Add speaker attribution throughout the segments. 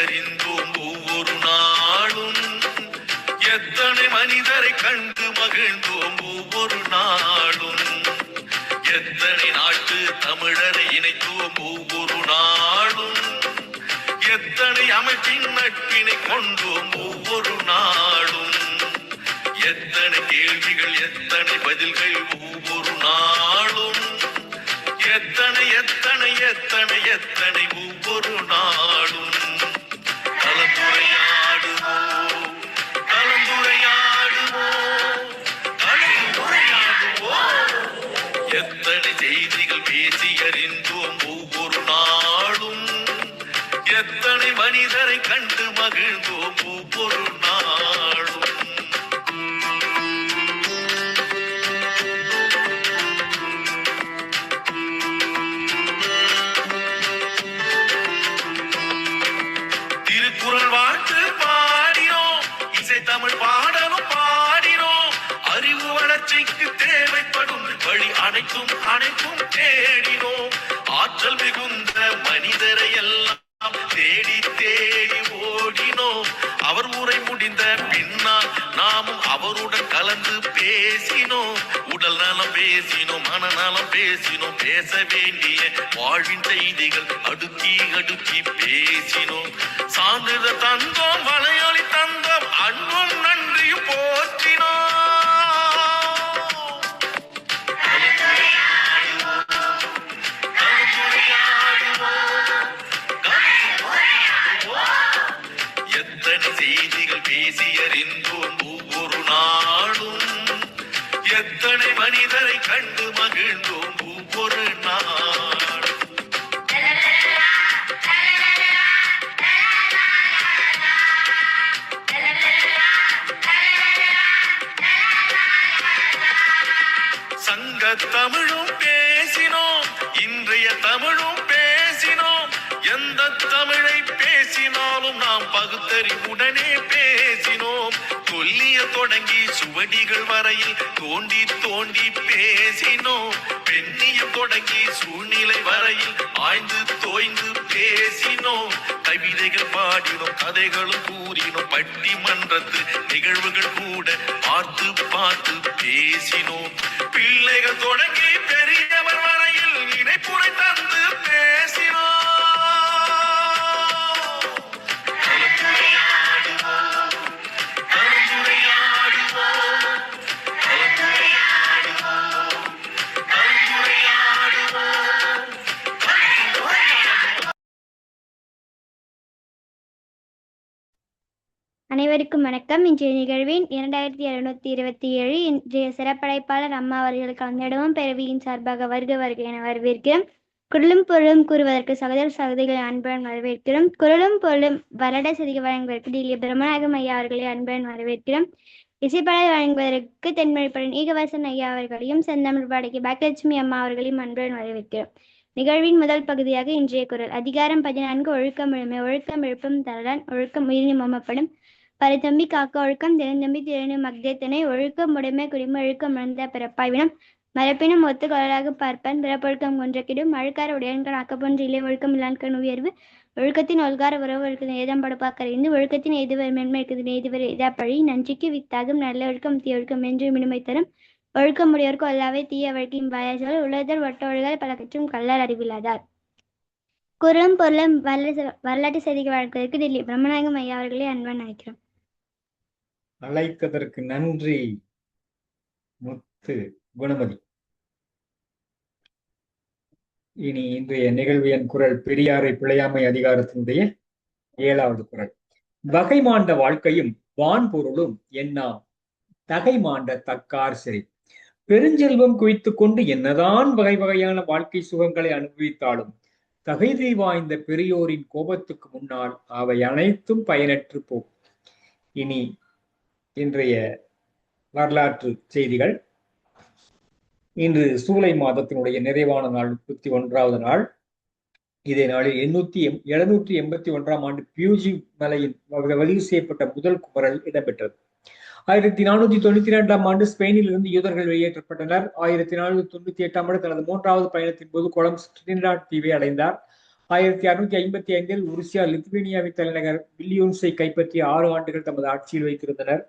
Speaker 1: அறிந்தோம் ஒவ்வொரு நாளும். எத்தனை மனிதரை கண்டு மகிழ்ந்தோம் ஒவ்வொரு நாளும். எத்தனை நாட்டு தமிழரை இணைத்தோம் ஒவ்வொரு நாளும். எத்தனை அமைப்பின் நட்பினை கொண்டோம் ஒவ்வொரு நாளும். எத்தனை கேள்விகள் எத்தனை பதில்கள் ஒவ்வொரு நாளும். எத்தனை எத்தனை எத்தனை எத்தனை ஒவ்வொரு நாளும். கலந்துரையாடுவோம் கலந்துரையாடுவோம் கலந்துரையாடுவோம். எத்தனை செய்திகள் பேசி அறிந்தோம் ஒவ்வொரு நாளும். எத்தனை மனிதரை கண்டு மகிழ்ந்தோம் ஒவ்வொரு நாளும். திருக்குறள் வாழ்த்து பாடினோம், இசை தமிழ் பாடலும் பாடினோம். அறிவு வளர்ச்சிக்கு தேவைப்படும் வழி அனைத்தும் அனைத்தும் தேடினோம். ஆற்றல் மிகுந்த மனிதரை எல்லாம் தேடி தேடி ஓடினோம். அவர் உரை முடிந்த பின்னால் நாமும் அவருடன் கலந்து பேசினோம். உடல் நலம் பேசினோம், மனநலம் பேசினோம். பேச வேண்டிய வாழ்வின் செய்திகள் அடுக்கி அடுக்கி பேசினோம். சான்றிதழ் தந்தோம், வலையொலி தந்தோம், அன்பும் நன்றியும் போற்றினோம். எத்தனை செய்திகள் பேசி அறிந்தோம் ஒவ்வொரு நாளும். எத்தனை மனிதரை கண்டு மகிழ்ந்தோம் ஒவ்வொரு நாளும். சங்க தமிழும் பேசினோம், இன்றைய தமிழும் பேசினோம். எந்த தமிழை பேசினாலும் நாம் பகுத்தறிவுடனே பேசினோம். சொல்லிய தொடங்கி சுவடிகள் வரையில் தோண்டி தோண்டி பேசினோம். பெண்ணியம் தொடங்கி சூழ்நிலை வரையில் ஆய்ந்து தோய்ந்து பேசினோம். கவிதைகள் பாடினோம், கதைகளும் கூறினோம். பட்டிமன்றத்து நிகழ்வுகள் கூட பார்த்து பார்த்து பேசினோம். பிள்ளைகள் தொடங்கி பெரியவர் வரையில் இணைப்புரை தந்து பேசினோம்.
Speaker 2: அனைவருக்கும் வணக்கம். இன்றைய நிகழ்வின் 2727 இன்றைய சிறப்படைப்பாளர் அம்மா அவர்களுக்கு வந்திடவும் பிறவியின் சார்பாக வருக வருக என வரவேற்கிறோம். குரலும் பொருளும் கூறுவதற்கு சகோதர சகோதரிகளை அன்புடன் வரவேற்கிறோம். குரலும் பொருளும் வருட செய்தி வழங்குவதற்கு டில்லி பிரம்மநாயகம் ஐயா அவர்களை அன்புடன் வரவேற்கிறோம். இசைப்பாடல் வழங்குவதற்கு தென்மொழிப்படன் ஈகவாசன் ஐயா அவர்களையும் செந்தமிழ் பாடகி பாக்கியலட்சுமி அம்மா அவர்களையும் அன்புடன் வரவேற்கிறோம். நிகழ்வின் முதல் பகுதியாக இன்றைய குரல் அதிகாரம் 14 ஒழுக்கம் முழுமை. ஒழுக்கம் எழுப்பும் தரலான், ஒழுக்கம் உயிரினி மோமப்படும். பரிதம்பி காக்க ஒழுக்கம் திறந்தம்பி திறனு மக்தேத்தனை. ஒழுக்கம் உடைமை குடிமை ஒழுக்கம் இழந்த பிறப்பாய்வினம் மரப்பினும் ஒத்து கொள்ளலாக பார்ப்பன். பிறப்பொழுக்கம் கொன்றக்கிடும் அழுக்கார உடையன்கள் ஆக்கப்பொன்று இல்லை. ஒழுக்கம் இல்லான்கண் உயர்வு. ஒழுக்கத்தின் ஒல்கார உறவு ஒழுக்கத்தின் ஏதம் படுப்பாக்கறிந்து. ஒழுக்கத்தின் எய்துவர் மென்மை இருக்குது எய்துவர் எய்தா பழி. நன்றிக்கு வித்தாகும் நல்ல ஒழுக்கம் தீ ஒழுக்கம் என்று மினுமை தரும். ஒழுக்கம் உடையோர்க்கு அல்லாவே தீய வழக்கின் வாயாசல். உலகத்தில் ஒட்ட ஒழுகால் பல கற்றும் கல்லார் அறிவில்லாதார். குரலும் பொருளும் வரலாற்று செய்திகள் வழங்குவதற்கு டில்லி பிரம்மநாயகம் ஐயா அவர்களை அன்பன் அழைக்கிறோம்.
Speaker 3: அழைத்ததற்கு நன்றி முத்து குணமதி. இனி இன்றைய நிகழ்வு என் குரல் பெரியாரை பிழையாமை அதிகாரத்தினுடைய 7வது குரல். வகை மாண்ட வாழ்க்கையும் வான்பொருளும் எண்ணாம் தகை மாண்ட தக்கார் சிறை. பெருஞ்செல்வம் குவித்துக் கொண்டு என்னதான் வகை வகையான வாழ்க்கை சுகங்களை அனுபவித்தாலும் தகைதை வாய்ந்த பெரியோரின் கோபத்துக்கு முன்னால் அவை அனைத்தும் பயனற்று போகும். இனி இன்றைய வரலாற்று செய்திகள். இன்று சூலை மாதத்தினுடைய நிறைவான நாள் 31வது நாள். இதே நாளில் 781ஆம் ஆண்டு பியூஜி மலையின் பதிவு செய்யப்பட்ட முதல் குமரல் இடம்பெற்றது. 1492ஆம் ஆண்டு ஸ்பெயினில் இருந்து யூதர்கள் வெளியேற்றப்பட்டனர். 1498ஆம் ஆண்டு தனது 3வது பயணத்தின் போது கொலம்பஸ் டிரினிடாட் தீவை அடைந்தார். 1655 உருசியா லித்துவேனியாவின் தலைநகர் வில்னியூஸை கைப்பற்றி 6 ஆண்டுகள் தமது ஆட்சியில் வைத்திருந்தனர்.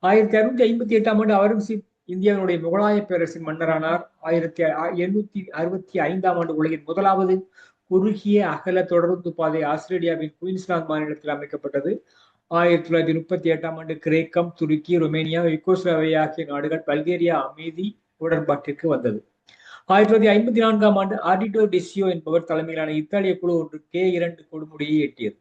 Speaker 3: 1658 ஆண்டு அவுரங்கசீப் இந்தியாவுடைய முகலாய பேரரசின் மன்னரானார். 1865 ஆண்டு உலகின் முதலாவது குறுகிய அகல தொடருந்து பாதை ஆஸ்திரேலியாவின் குயின்ஸ்லாந்து மாநிலத்தில் அமைக்கப்பட்டது. 1938 ஆண்டு கிரேக்கம், துருக்கி, ருமேனியா, யுகோஸ்லாவியா ஆகிய நாடுகள் பல்கேரியா அமைதி உடன்பாட்டிற்கு வந்தது. 1954 ஆண்டு ஆர்டிடோ டெசியோ என்பவர் தலைமையிலான இத்தாலிய குழு ஒன்று K2 கொடுமுடியை எட்டியது.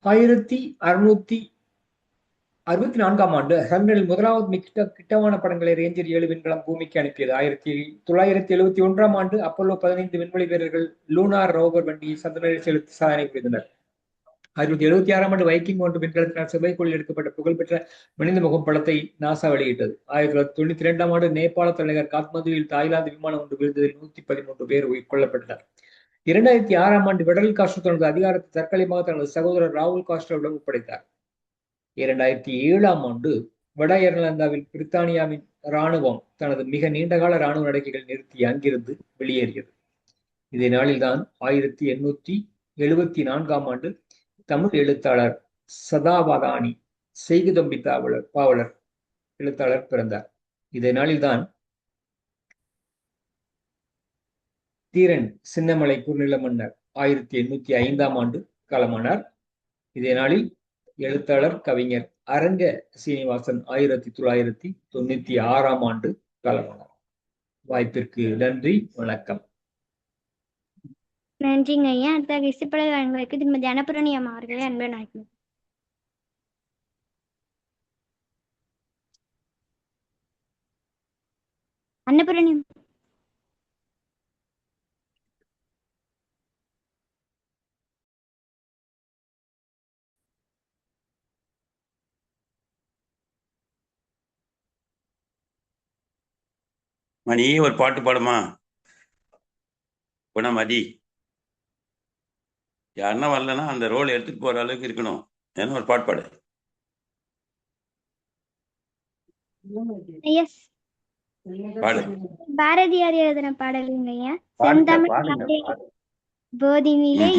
Speaker 3: 1664 ஆண்டு ஹங்கரில் முதலாவது மிக கிட்டமான படங்களை ரேஞ்சர் 7 விண்கலம் பூமிக்கு அனுப்பியது. 1971 ஆண்டு அப்போலோ 15 விண்வெளி வீரர்கள் லூனார் ரோவர் வண்டியை சந்திரனில் செலுத்தி சாதனை புரிந்தனர். 1976 ஆண்டு வைக்கிங் 1 விண்கலத்தினால் செவ்வாய்க்கோளில் எடுக்கப்பட்ட புகழ்பெற்ற மனித முகம் படத்தை நாசா வெளியிட்டது. 1992 ஆண்டு நேபாள தலைநகர் காத்மண்டுவில் தாய்லாந்து விமானம் ஒன்று விழுந்ததில் 113 பேர் கொல்லப்பட்டனர். 2006 ஆண்டு பெடரல் காஸ்ட்ரோ தனது அதிகாரத்தை தற்காலிகமாக தனது சகோதரர் ராகுல் காஸ்ட்ரோவிடம் ஒப்படைத்தார். 2007 ஆண்டு வட ஐர்லாந்தாவில் பிரித்தானியாவின் இராணுவம் தனது மிக நீண்டகால இராணுவ நடவடிக்கைகள் நிறுத்தி அங்கிருந்து வெளியேறியது. இதே நாளில்தான் 1874 ஆண்டு தமிழ் எழுத்தாளர் சதாவதானி செய்குதம்பி பாவலர் எழுத்தாளர் பிறந்தார். இதே நாளில்தான் தீரன் சின்னமலை குறுநில மன்னர் 1805 ஆண்டு காலமானார். இதே நாளில் எழுத்தாளர் கவிஞர் அரங்க சீனிவாசன் 1996 ஆண்டு காலமானார். வாய்ப்பிற்கு நன்றி, வணக்கம்.
Speaker 2: நன்றிங்க ஐயா. அடுத்த இசைப்பட வழங்குவதற்கு திருமதி அன்னபூரணி அம்மா அவர்களே அன்புடன் அழைக்கிறேன். அன்னபூரணி.
Speaker 4: மணி ஒரு பாட்டு பாடுமா? குணமதி யாருன்னா வரலன்னா அந்த ரோல் எடுத்துட்டு போற அளவுக்கு இருக்கணும். ஏன்னா ஒரு பாட்டு பாடு. பாடு.
Speaker 2: பாரதியார் எழுதின பாடலுங்க. செந்தமிழ் போதினிலே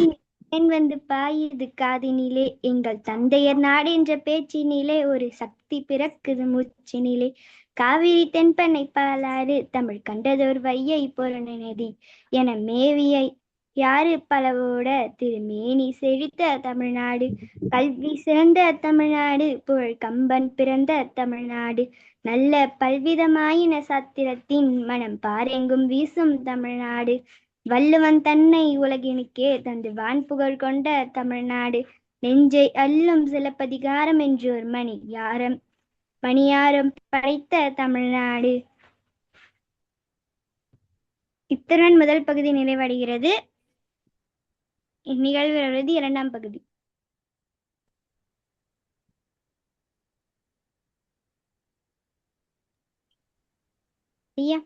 Speaker 2: ஏன் வந்து பாயுது காதினிலே, எங்கள் தந்தையர் நாடு என்ற பேச்சினிலே ஒரு சக்தி பிறக்குது மூச்சினிலே. காவிரி தென்பண்ணை பாலாறு தமிழ் கண்டதோர் வையை பொருணை நதி என மேவிய யாரு பலவோட திருமேனி செழித்த தமிழ்நாடு, கல்வி சிறந்த தமிழ்நாடு, புகழ் கம்பன் பிறந்த தமிழ்நாடு, நல்ல பல்விதமாயின சாத்திரத்தின் மனம் பாரெங்கும் வீசும் தமிழ்நாடு, வள்ளுவன் தன்னை உலகினுக்கே தந்து வான் புகழ் கொண்ட தமிழ்நாடு, நெஞ்சை அள்ளும் சிலப்பதிகாரம் என்றோர் மணியாரம் படைத்த தமிழ்நாடு. இத்துடன் முதல் பகுதி நிறைவடைகிறது. இந்நிகழ்வு இரண்டாம் பகுதி. ஐயா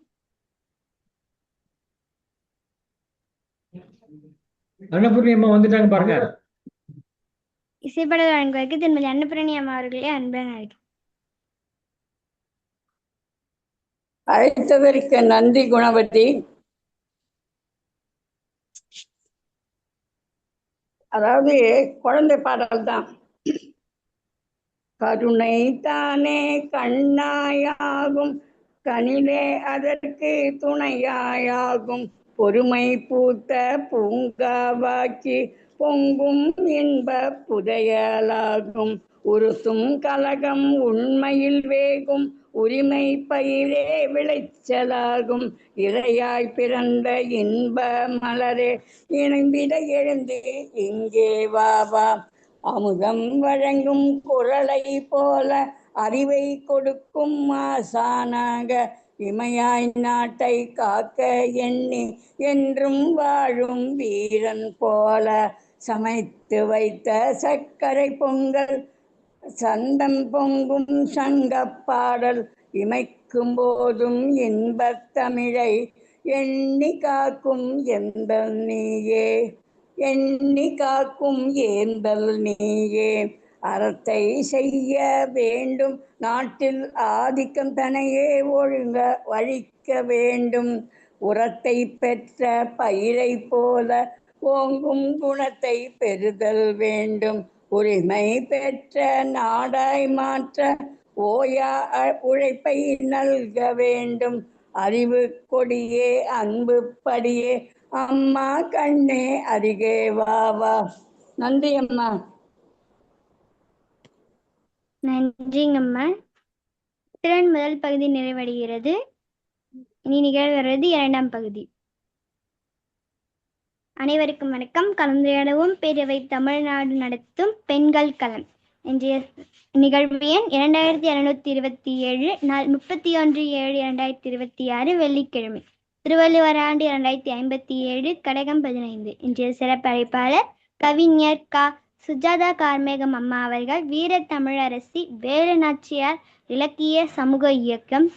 Speaker 3: அன்னபூரணி அம்மா வந்துட்டாங்க பாருங்க.
Speaker 2: இசைப்பட வழங்குவதற்கு திருமதி அன்னபூரணி அம்மா அவர்களே அன்புடன் அழைக்கிறேன்.
Speaker 5: அழைத்ததற்கு நன்றி குணவதி. அதாவது குழந்தை பாடல் தான். கருணை தானே கண்ணாயாகும், கனிலே அதற்கு துணையாயாகும், பொறுமை பூத்த பூங்காவாக்கி பொங்கும் இன்ப புதையலாகும், உருத்தும் கலகம் உண்மையில் வேகும், உரிமை பயிரே விளைச்சலாகும், இறையாய் பிறந்த இன்ப மலரே இணைந்திட எழுந்து இங்கே வாவா, அமுதம் வழங்கும் குரலை போல அறிவை கொடுக்கும் ஆசானாக, இமையாய் நாட்டை காக்க எண்ணி என்றும் வாழும் வீரன் போல, சமைத்து வைத்த சர்க்கரை பொங்கல் சந்தம் பொங்கும் சங்கப்பாடல், இமைக்கும் போதும் இன்பத் தமிழை எண்ணி காக்கும் எந்தல் நீயே, எண்ணி காக்கும் ஏந்தல் நீயே, அறத்தை செய்ய வேண்டும் நாட்டில் ஆதிக்கம் தனையே ஒழுங்க வழிக்க வேண்டும், உரத்தை பெற்ற பயிரை போல ஓங்கும் குணத்தை பெறுதல் வேண்டும். உரிமை பெற்ற நாடாய் மாற்ற ஓயா உழைப்பை நல்க வேண்டும். அறிவு கொடியே அன்பு படியே அம்மா கண்ணே அருகே வா வா. நன்றி அம்மா.
Speaker 2: நன்றிங்கம்மா. இத்துடன் முதல் பகுதி நிறைவடைகிறது. இனி நிகழ்கிறது இரண்டாம் பகுதி. அனைவருக்கும் வணக்கம். கலந்துரையாடவும் பேரவை தமிழ்நாடு நடத்தும் பெண்கள் களம். இன்றைய நிகழ்வு எண் 2727, நாள் 31/7/2026, வெள்ளிக்கிழமை, திருவள்ளுவர் ஆண்டு 2057, கடகம் 15. இன்றைய சிறப்பு அழைப்பாளர் கவிஞர் கா. சுஜாதா கார்மேகம் அம்மா அவர்கள், வீர தமிழரசி, வேலுநாச்சியார் இலக்கிய சமூக இயக்கம்,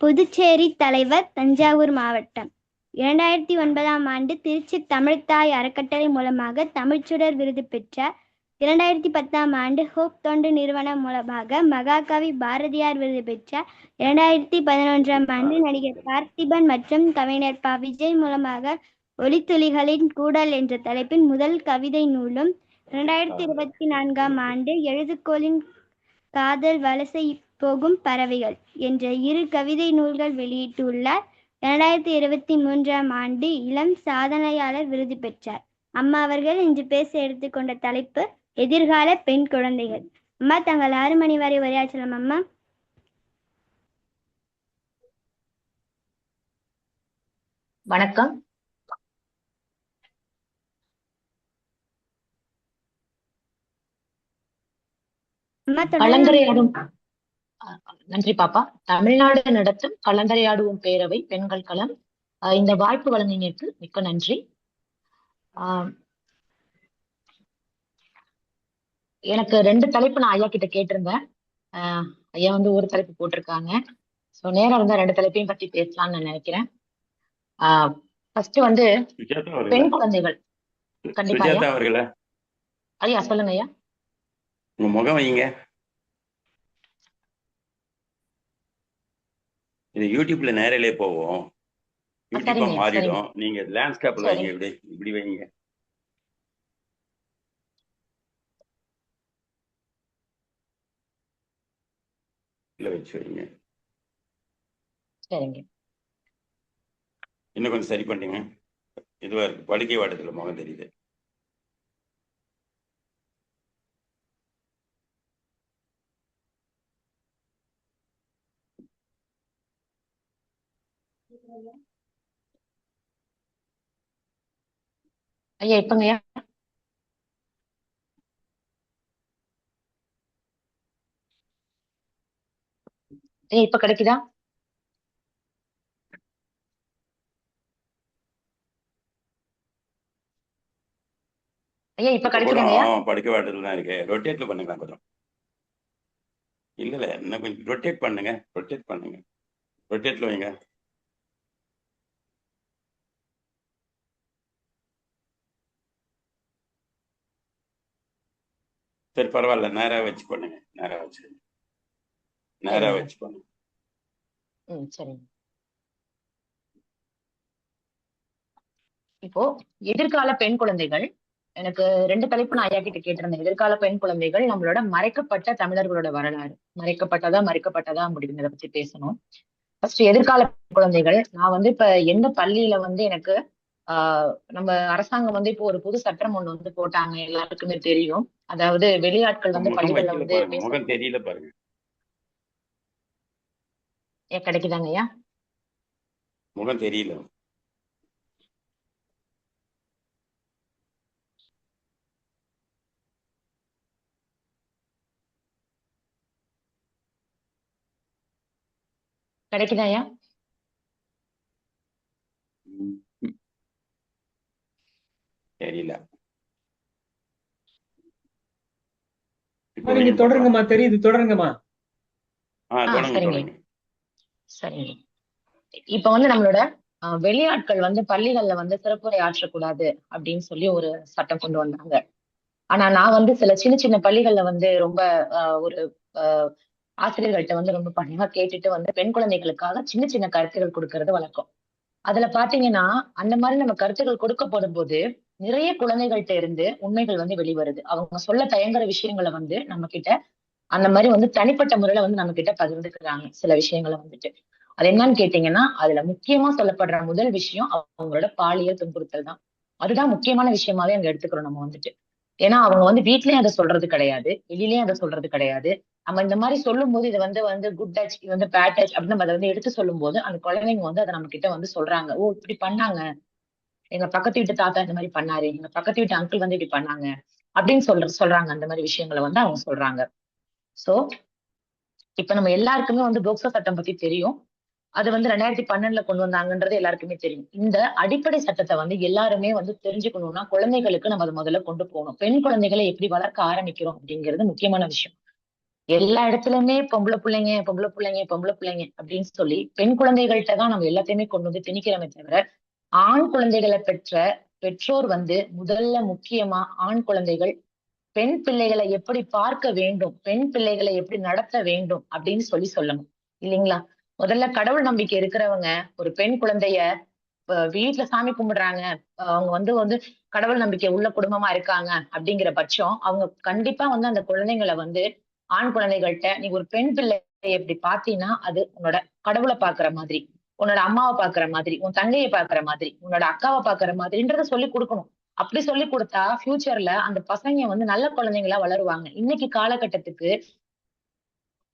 Speaker 2: புதுச்சேரி தலைவர், தஞ்சாவூர் மாவட்டம். 2009ஆம் ஆண்டு திருச்சி தமிழ்த்தாய் அறக்கட்டளை மூலமாக தமிழ்ச்சுடர் விருது பெற்றார். 2010ஆம் ஆண்டு ஹோப் தொண்டு நிறுவனம் மூலமாக மகாகவி பாரதியார் விருது பெற்றார். 2011ஆம் ஆண்டு நடிகர் பார்த்திபன் மற்றும் கவிஞர் ப. விஜய் மூலமாக ஒளித்துளிகளின் கூடல் என்ற தலைப்பின் முதல் கவிதை நூலும், 2024ஆம் ஆண்டு எழுதுகோலின் காதல் வலசை போகும் பறவைகள் என்ற 2 கவிதை நூல்கள் வெளியிட்டுள்ளார். 2023ஆம் ஆண்டு இளம் சாதனையாளர் விருது பெற்றார். அம்மா அவர்கள் இன்று பேச எடுத்துக்கொண்ட தலைப்பு எதிர்கால பெண் குழந்தைகள். அம்மா, தங்கள் 6 மணி வரை உரையாற்றலாம் அம்மா.
Speaker 6: வணக்கம்.
Speaker 2: அம்மா,
Speaker 6: கலந்துரையாடும் நன்றி பாப்பா. தமிழ்நாடு நடத்தும் கலந்துரையாடுவோம் பேரவை பெண்கள் களம். இந்த வாய்ப்பு வழங்கினருக்கு மிக்க நன்றி. எனக்கு 2 தலைப்பு நான் ஐயா கிட்ட கேட்டிருந்தேன். ஐயா வந்து ஒரு தலைப்பு போட்டிருக்காங்க. ஸோ நேரம் இருந்தா 2 தலைப்பையும் பத்தி பேசலாம்னு நான் நினைக்கிறேன். ஃபர்ஸ்ட் வந்து பெண் குழந்தைகள். கண்டிப்பா
Speaker 4: அவர்களே,
Speaker 6: ஐயா சொல்லுங்க ஐயா.
Speaker 4: உங்க முகம் வைங்க. இது யூடியூப்ல நேரிலே போவோம், யூடியூப்பா மாறிடும். நீங்க லேண்ட்ஸ்கேப்ல வைங்க, இப்படி வைங்க. இல்ல வச்சு வைங்க.
Speaker 6: சரிங்க,
Speaker 4: இன்னும் கொஞ்சம் சரி பண்ணிங்க. இதுவா இருக்கு, படுக்கை வாட்டத்துல முகம் தெரியுது.
Speaker 6: ஐயா இப்பங்க ஐயா. இப்ப கிடைக்குதா? ஐயா இப்ப கிடைக்குதுங்க.
Speaker 4: படுக்கை வாட்டத்துல தான் இருக்கு. ரொட்டேட்ல பண்ணுங்க கொஞ்சம். இல்ல இன்னும் கொஞ்சம் ரொட்டேட் பண்ணுங்க. ரொட்டேட்ல வைங்க. சரி பரவாயில்ல, நேரா வச்சு பண்ணுங்க. நேரா வச்சு பண்ணுங்க.
Speaker 6: சரிங்க. இப்போ எதிர்கால பெண் குழந்தைகள், எனக்கு 2 தலைப்பு நான் ஐயா கிட்ட கேட்டிருந்தேன். எதிர்கால பெண் குழந்தைகள், நம்மளோட மறைக்கப்பட்ட தமிழர்களோட வரலாறு, மறைக்கப்பட்டதா முடியும், இதை பத்தி பேசணும். ஃபர்ஸ்ட் எதிர்கால பெண் குழந்தைகள். நான் வந்து இப்ப எந்த பள்ளியில வந்து எனக்கு நம்ம அரசாங்கம் வந்து இப்போ ஒரு புது சட்டம் ஒண்ணு வந்து போட்டாங்க, எல்லாருக்குமே தெரியும். அதாவது வெளியாட்கள் வந்து பள்ளிகள்ல வந்து
Speaker 4: முகம் தெரியல பாருங்க.
Speaker 6: கிடைக்குதாங்க ஐயா?
Speaker 4: முகம் தெரியல.
Speaker 6: கிடைக்குதா ஐயா?
Speaker 3: தெரியல. நீங்க தொடருங்கம்மா. தெரியுது, தொடருங்கம்மா.
Speaker 6: சரிங்க. இப்ப வந்து நம்மளோட வெளியாட்கள் வந்து பள்ளிகள்ல வந்து சிறப்புரை ஆற்றக்கூடாது அப்படின்னு சொல்லி ஒரு சட்டம் கொண்டு வந்தாங்க. ஆனா நான் வந்து சில சின்ன பள்ளிகள்ல வந்து ரொம்ப ஒரு ஆசிரியர்கள்ட்ட வந்து ரொம்ப பணிவா கேட்டுட்டு வந்து பெண் குழந்தைகளுக்காக சின்ன கருத்துகள் கொடுக்கறது வழக்கம். அதுல பாத்தீங்கன்னா அந்த மாதிரி நம்ம கருத்துக்கள் கொடுக்கப்படும் போது நிறைய குழந்தைகள்கிட்ட இருந்து உண்மைகள் வந்து வெளிவருது. அவங்க சொல்ல தயங்குற விஷயங்களை வந்து நம்ம கிட்ட அந்த மாதிரி வந்து தனிப்பட்ட முறையில வந்து நம்ம கிட்ட பகிர்ந்துக்கிறாங்க சில விஷயங்களை வந்துட்டு. அது என்னன்னு கேட்டீங்கன்னா, அதுல முக்கியமா சொல்லப்படுற முதல் விஷயம் அவங்களோட பாலியல் துன்புறுத்தல் தான். அதுதான் முக்கியமான விஷயமாவே அங்க எடுத்துக்கிறோம் நம்ம வந்துட்டு. ஏன்னா அவங்க வந்து வீட்லயும் அதை சொல்றது கிடையாது, வெளியிலயும் அதை சொல்றது கிடையாது. நம்ம இந்த மாதிரி சொல்லும் போது இது வந்து வந்து குட் டச், இது வந்து பேட் டச் அப்படின்னு நம்ம அதை வந்து எடுத்து சொல்லும் போது அந்த குழந்தைங்க வந்து அதை நம்ம கிட்ட வந்து சொல்றாங்க. ஓ இப்படி பண்ணாங்க, எங்க பக்கத்து வீட்டு தாத்தா இந்த மாதிரி பண்ணாரு, எங்க பக்கத்து வீட்டு அங்கிள் வந்து இப்படி பண்ணாங்க அப்படின்னு சொல்றாங்க. அந்த மாதிரி விஷயங்களை வந்து அவங்க சொல்றாங்க. சோ இப்ப நம்ம எல்லாருக்குமே வந்து போக்சோ சட்டம் பத்தி தெரியும். அது வந்து 2012ல கொண்டு வந்தாங்கன்றது எல்லாருக்குமே தெரியும். இந்த அடிப்படை சட்டத்தை வந்து எல்லாருமே வந்து தெரிஞ்சுக்கணும்னா குழந்தைகளுக்கு நம்ம அதை முதல்ல கொண்டு போகணும். பெண் குழந்தைகளை எப்படி வளர்க்க ஆரம்பிக்கிறோம் அப்படிங்கிறது முக்கியமான விஷயம். எல்லா இடத்துலயுமே பொம்பளை பிள்ளைங்க பொம்பளை பிள்ளைங்க பொம்பளை பிள்ளைங்க அப்படின்னு சொல்லி பெண் குழந்தைகள்கிட்ட தான் நம்ம எல்லாத்தையுமே கொண்டு வந்து திணிக்கிறோமே தவிர, ஆண் குழந்தைகளை பெற்ற பெற்றோர் வந்து முதல்ல முக்கியமா ஆண் குழந்தைகள் பெண் பிள்ளைகளை எப்படி பார்க்க வேண்டும், பெண் பிள்ளைகளை எப்படி நடத்த வேண்டும் அப்படின்னு சொல்லணும் இல்லைங்களா? முதல்ல கடவுள் நம்பிக்கை இருக்கிறவங்க ஒரு பெண் குழந்தைய வீட்டுல சாமி கும்பிடுறாங்க, அவங்க வந்து வந்து கடவுள் நம்பிக்கை உள்ள குடும்பமா இருக்காங்க அப்படிங்கிற பட்சம் அவங்க கண்டிப்பா வந்து அந்த குழந்தைங்களை வந்து ஆண் குழந்தைகள்கிட்ட நீ ஒரு பெண் பிள்ளையை எப்படி பாத்தீங்கன்னா அது உன்னோட கடவுளை பாக்குற மாதிரி, உன்னோட அம்மாவை பாக்குற மாதிரி, உன் தங்கையை பாக்குற மாதிரி, உன்னோட அக்காவை பாக்குற மாதிரின்றத சொல்லி கொடுக்கணும். அப்படி சொல்லி கொடுத்தா ஃபியூச்சர்ல அந்த பசங்க வந்து நல்ல குழந்தைங்களா வளருவாங்க. இன்னைக்கு காலகட்டத்துக்கு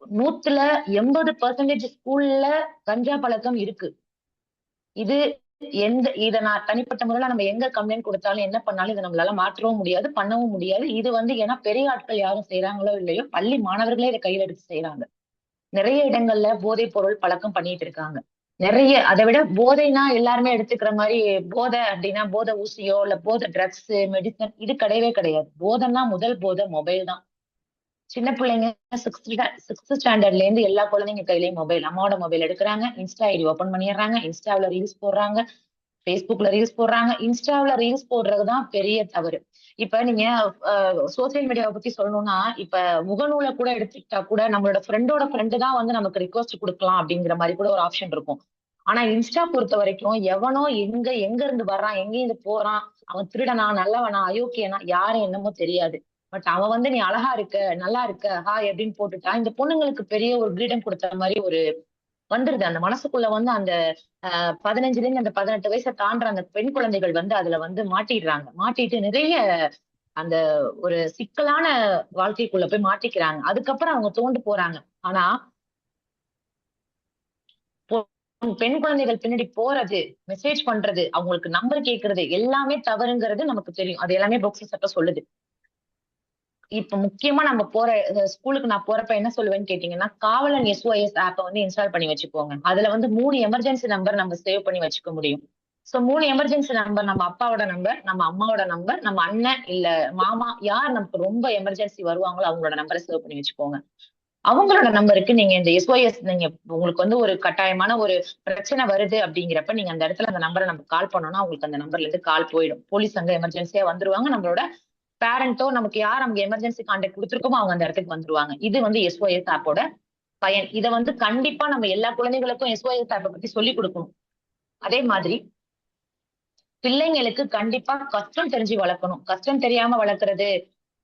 Speaker 6: 180% ஸ்கூல்ல கஞ்சா பழக்கம் இருக்கு. இது இத நான் தனிப்பட்ட முறையில நம்ம எங்க கம்ப்ளைண்ட் கொடுத்தாலும் என்ன பண்ணாலும் இதை நம்மளால மாற்றவும் முடியாது, பண்ணவும் முடியாது. இது வந்து ஏன்னா பெரிய ஆட்கள் யாரும் செய்யறாங்களோ இல்லையோ பள்ளி மாணவர்களே இதை கையில எடுத்து செய்யறாங்க. நிறைய இடங்கள்ல போதைப் பொருள் பழக்கம் பண்ணிட்டு இருக்காங்க. நிறைய அதை விட போதைனா எல்லாருமே எடுத்துக்கிற மாதிரி போதை அப்படின்னா போதை ஊசியோ இல்ல போதை ட்ரக்ஸ் மெடிசன் இது கிடையவே கிடையாது. போதைன்னா முதல் போதை மொபைல் தான். சின்ன பிள்ளைங்க சிக்ஸ்த் ஸ்டாண்டர்ட்ல இருந்து எல்லா குழந்தைங்க கையிலயும் மொபைல், அம்மாவோட மொபைல் எடுக்கிறாங்க, இன்ஸ்டா ஐடி ஓபன் பண்ணிடுறாங்க, இன்ஸ்டாவில ரீல்ஸ் போடுறாங்க, பேஸ்புக்ல ரீல்ஸ் போடுறாங்க. இன்ஸ்டாவில ரீல்ஸ் போடுறதுதான் பெரிய தவறு. இப்ப நீங்க சோசியல் மீடியாவை பத்தி சொல்லணும்னா இப்ப முகநூலை கூட எடுத்துக்கிட்டா கூட நம்மளோட ஃப்ரெண்டோட ஃப்ரெண்டு தான் வந்து நமக்கு ரிக்வஸ்ட் கொடுக்கலாம் அப்படிங்கிற மாதிரி கூட ஒரு ஆப்ஷன் இருக்கும். ஆனா இன்ஸ்டா பொறுத்த வரைக்கும் எவனோ எங்க இருந்து வர்றான், எங்க இருந்து போறான், அவன் திருடனா நல்லவனா அயோக்கியனா யாரும் என்னமோ தெரியாது. பட் அவன் வந்து நீ அழகா இருக்க நல்லா இருக்க ஹாய் அப்படின்னு போட்டுட்டா இந்த பொண்ணுங்களுக்கு பெரிய ஒரு கிரீடம் கொடுத்த மாதிரி ஒரு வந்துருது. அந்த மனசுக்குள்ள வந்து அந்த 15ல இருந்து அந்த 18 வயசை தாண்டுற அந்த பெண் குழந்தைகள் வந்து அதுல வந்து மாட்டிடுறாங்க. மாட்டிட்டு நிறைய அந்த ஒரு சிக்கலான வாழ்க்கைக்குள்ள போய் மாட்டிக்கிறாங்க. அதுக்கப்புறம் அவங்க தோண்டு போறாங்க. ஆனா பெண் குழந்தைகள் பின்னாடி போறது, மெசேஜ் பண்றது, அவங்களுக்கு நம்பர் கேட்கறது எல்லாமே தவறுங்கிறது நமக்கு தெரியும். அது எல்லாமே போக்சோ சட்டம் சொல்லுது. இப்ப முக்கியமா நம்ம போற ஸ்கூலுக்கு நான் போறப்ப என்ன சொல்லுவேன்னு கேட்டீங்கன்னா, காவலன் SOS ஆப்ப வந்து இன்ஸ்டால் பண்ணி வச்சுக்கோங்க. அதுல வந்து 3 எமர்ஜென்சி நம்பர் நம்ம சேவ் பண்ணி வச்சுக்க முடியும். சோ 3 எமர்ஜென்சி நம்பர் நம்ம அப்பாவோட நம்பர், நம்ம அம்மாவோட நம்பர், நம்ம அண்ணன் இல்ல மாமா யார் நமக்கு ரொம்ப எமர்ஜென்சி வருவாங்களோ அவங்களோட நம்பரை சேவ் பண்ணி வச்சுக்கோங்க. அவங்களோட நம்பருக்கு நீங்க இந்த SOS நீங்க உங்களுக்கு வந்து ஒரு கட்டாயமான ஒரு பிரச்சனை வருது அப்படிங்கிறப்ப நீங்க அந்த இடத்துல அந்த நம்பரை நம்ம கால் பண்ணோம்னா உங்களுக்கு அந்த நம்பர்ல இருந்து கால் போயிடும். போலீஸ் அங்க எமர்ஜென்சியா வந்துருவாங்க. நம்மளோட பேரண்டோ நமக்கு யார் நமக்கு எமர்ஜென்சி கான்டாக்ட் கொடுத்துருக்கோமோ அவங்க அந்த இடத்துக்கு வந்துருவாங்க. இது வந்து SOS ஆப்போட பயன். இதை வந்து கண்டிப்பா நம்ம எல்லா குழந்தைகளுக்கும் SOS ஆப்பை பத்தி சொல்லி கொடுக்கணும். அதே மாதிரி பிள்ளைங்களுக்கு கண்டிப்பா கஷ்டம் தெரிஞ்சு வளர்க்கணும். கஷ்டம் தெரியாம வளர்க்கறது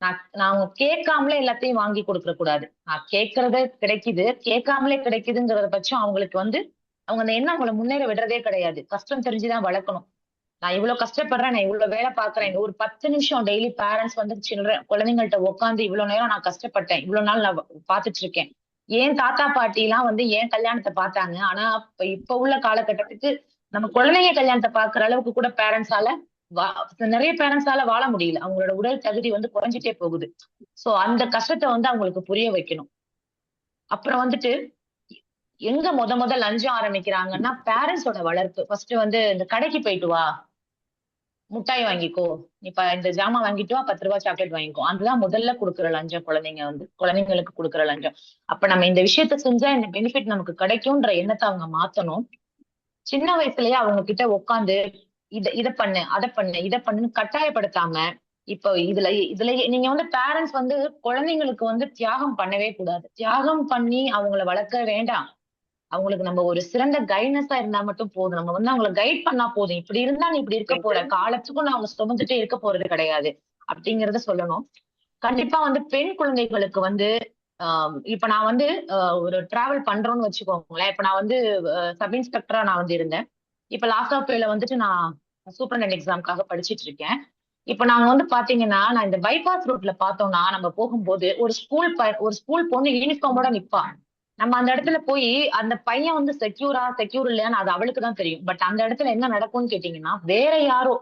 Speaker 6: நான் கேட்காமலே எல்லாத்தையும் வாங்கி கொடுக்க கூடாது. நான் கேட்கறது கிடைக்குது, கேட்காமலே கிடைக்குதுங்கிறத பட்சம் அவங்களுக்கு வந்து அவங்க அந்த எண்ணம் அவங்களை முன்னேற விடுறதே கிடையாது. கஷ்டம் தெரிஞ்சுதான் வளர்க்கணும். நான் இவ்வளவு கஷ்டப்படுறேன், நான் இவ்வளவு வேலை பாக்குறேன், ஒரு 10 நிமிஷம் டெய்லி பேரண்ட்ஸ் வந்து குழந்தைங்கள்ட்ட உட்காந்து இவ்வளவு நேரம் நான் கஷ்டப்பட்டேன், இவ்வளவு நாள் நான் பாத்துட்டு இருக்கேன். ஏன் தாத்தா பாட்டி எல்லாம் வந்து ஏன் கல்யாணத்தை பார்த்தாங்க. ஆனா இப்ப உள்ள காலகட்டத்துக்கு நம்ம குழந்தைங்க கல்யாணத்தை பாக்குற அளவுக்கு கூட பேரண்ட்ஸால நிறைய பேரண்ட்ஸால வாழ முடியல. அவங்களோட உடல் தகுதி வந்து குறைஞ்சிட்டே போகுது. சோ அந்த கஷ்டத்தை வந்து அவங்களுக்கு புரிய வைக்கணும். அப்புறம் வந்துட்டு எங்க முத லஞ்சம் ஆரம்பிக்கிறாங்கன்னா பேரண்ட்ஸோட வளர்ப்பு. ஃபர்ஸ்ட் வந்து இந்த கடைக்கு போயிட்டு வா, முட்டாய் வாங்கிக்கோ, இப்ப இந்த ஜாமான் வாங்கிட்டு வா, 10 ரூபாய் சாக்லேட் வாங்கிக்கோ. அதுதான் முதல்ல கொடுக்குற லஞ்சம். குழந்தைங்களுக்கு கொடுக்குற லஞ்சம். அப்ப நம்ம இந்த விஷயத்த செஞ்சா இந்த பெனிஃபிட் நமக்கு கிடைக்கும்ன்ற எண்ணத்தை அவங்க மாத்தணும். சின்ன வயசுலயே அவங்க கிட்ட உட்காந்து இதை பண்ணு அதை பண்ணு இதை பண்ணுன்னு கட்டாயப்படுத்தாம, இப்போ இதுல நீங்க வந்து பேரண்ட்ஸ் வந்து குழந்தைங்களுக்கு வந்து தியாகம் பண்ணவே கூடாது. தியாகம் பண்ணி அவங்கள வளர்க்க வேண்டாம். அவங்களுக்கு நம்ம ஒரு சிறந்த கைட்னஸா இருந்தா மட்டும் போதும். நம்ம வந்து அவங்களை கைட் பண்ணா போதும். இப்படி இருந்தா நீ இப்படி இருக்க போற, காலத்துக்கும் நான் அவங்க சுமந்துட்டே இருக்க போறது கிடையாது அப்படிங்கறத சொல்லணும். கண்டிப்பா வந்து பெண் குழந்தைகளுக்கு வந்து இப்ப நான் வந்து ஒரு டிராவல் பண்றோம்னு வச்சுக்கோங்களேன். இப்ப நான் வந்து சப் இன்ஸ்பெக்டரா நான் வந்து இருந்தேன். இப்ப லாஸ்ட் ஆஃப் வந்துட்டு நான் சூப்பரண்ட் எக்ஸாம்க்காக படிச்சிட்டு இருக்கேன். இப்ப நாங்க வந்து பாத்தீங்கன்னா, நான் இந்த பைபாஸ் ரோட்ல பார்த்தோம்னா, நம்ம போகும்போது ஒரு ஸ்கூல் பொண்ணு யூனிஃபார்மோட நிப்பா. நம்ம அந்த இடத்துல போய் அந்த பையன் வந்து செக்யூர் இல்லையான்னு அது அவளுக்கு தான் தெரியும். பட் அந்த இடத்துல என்ன நடக்கும்னு கேட்டீங்கன்னா, வேற யாரோ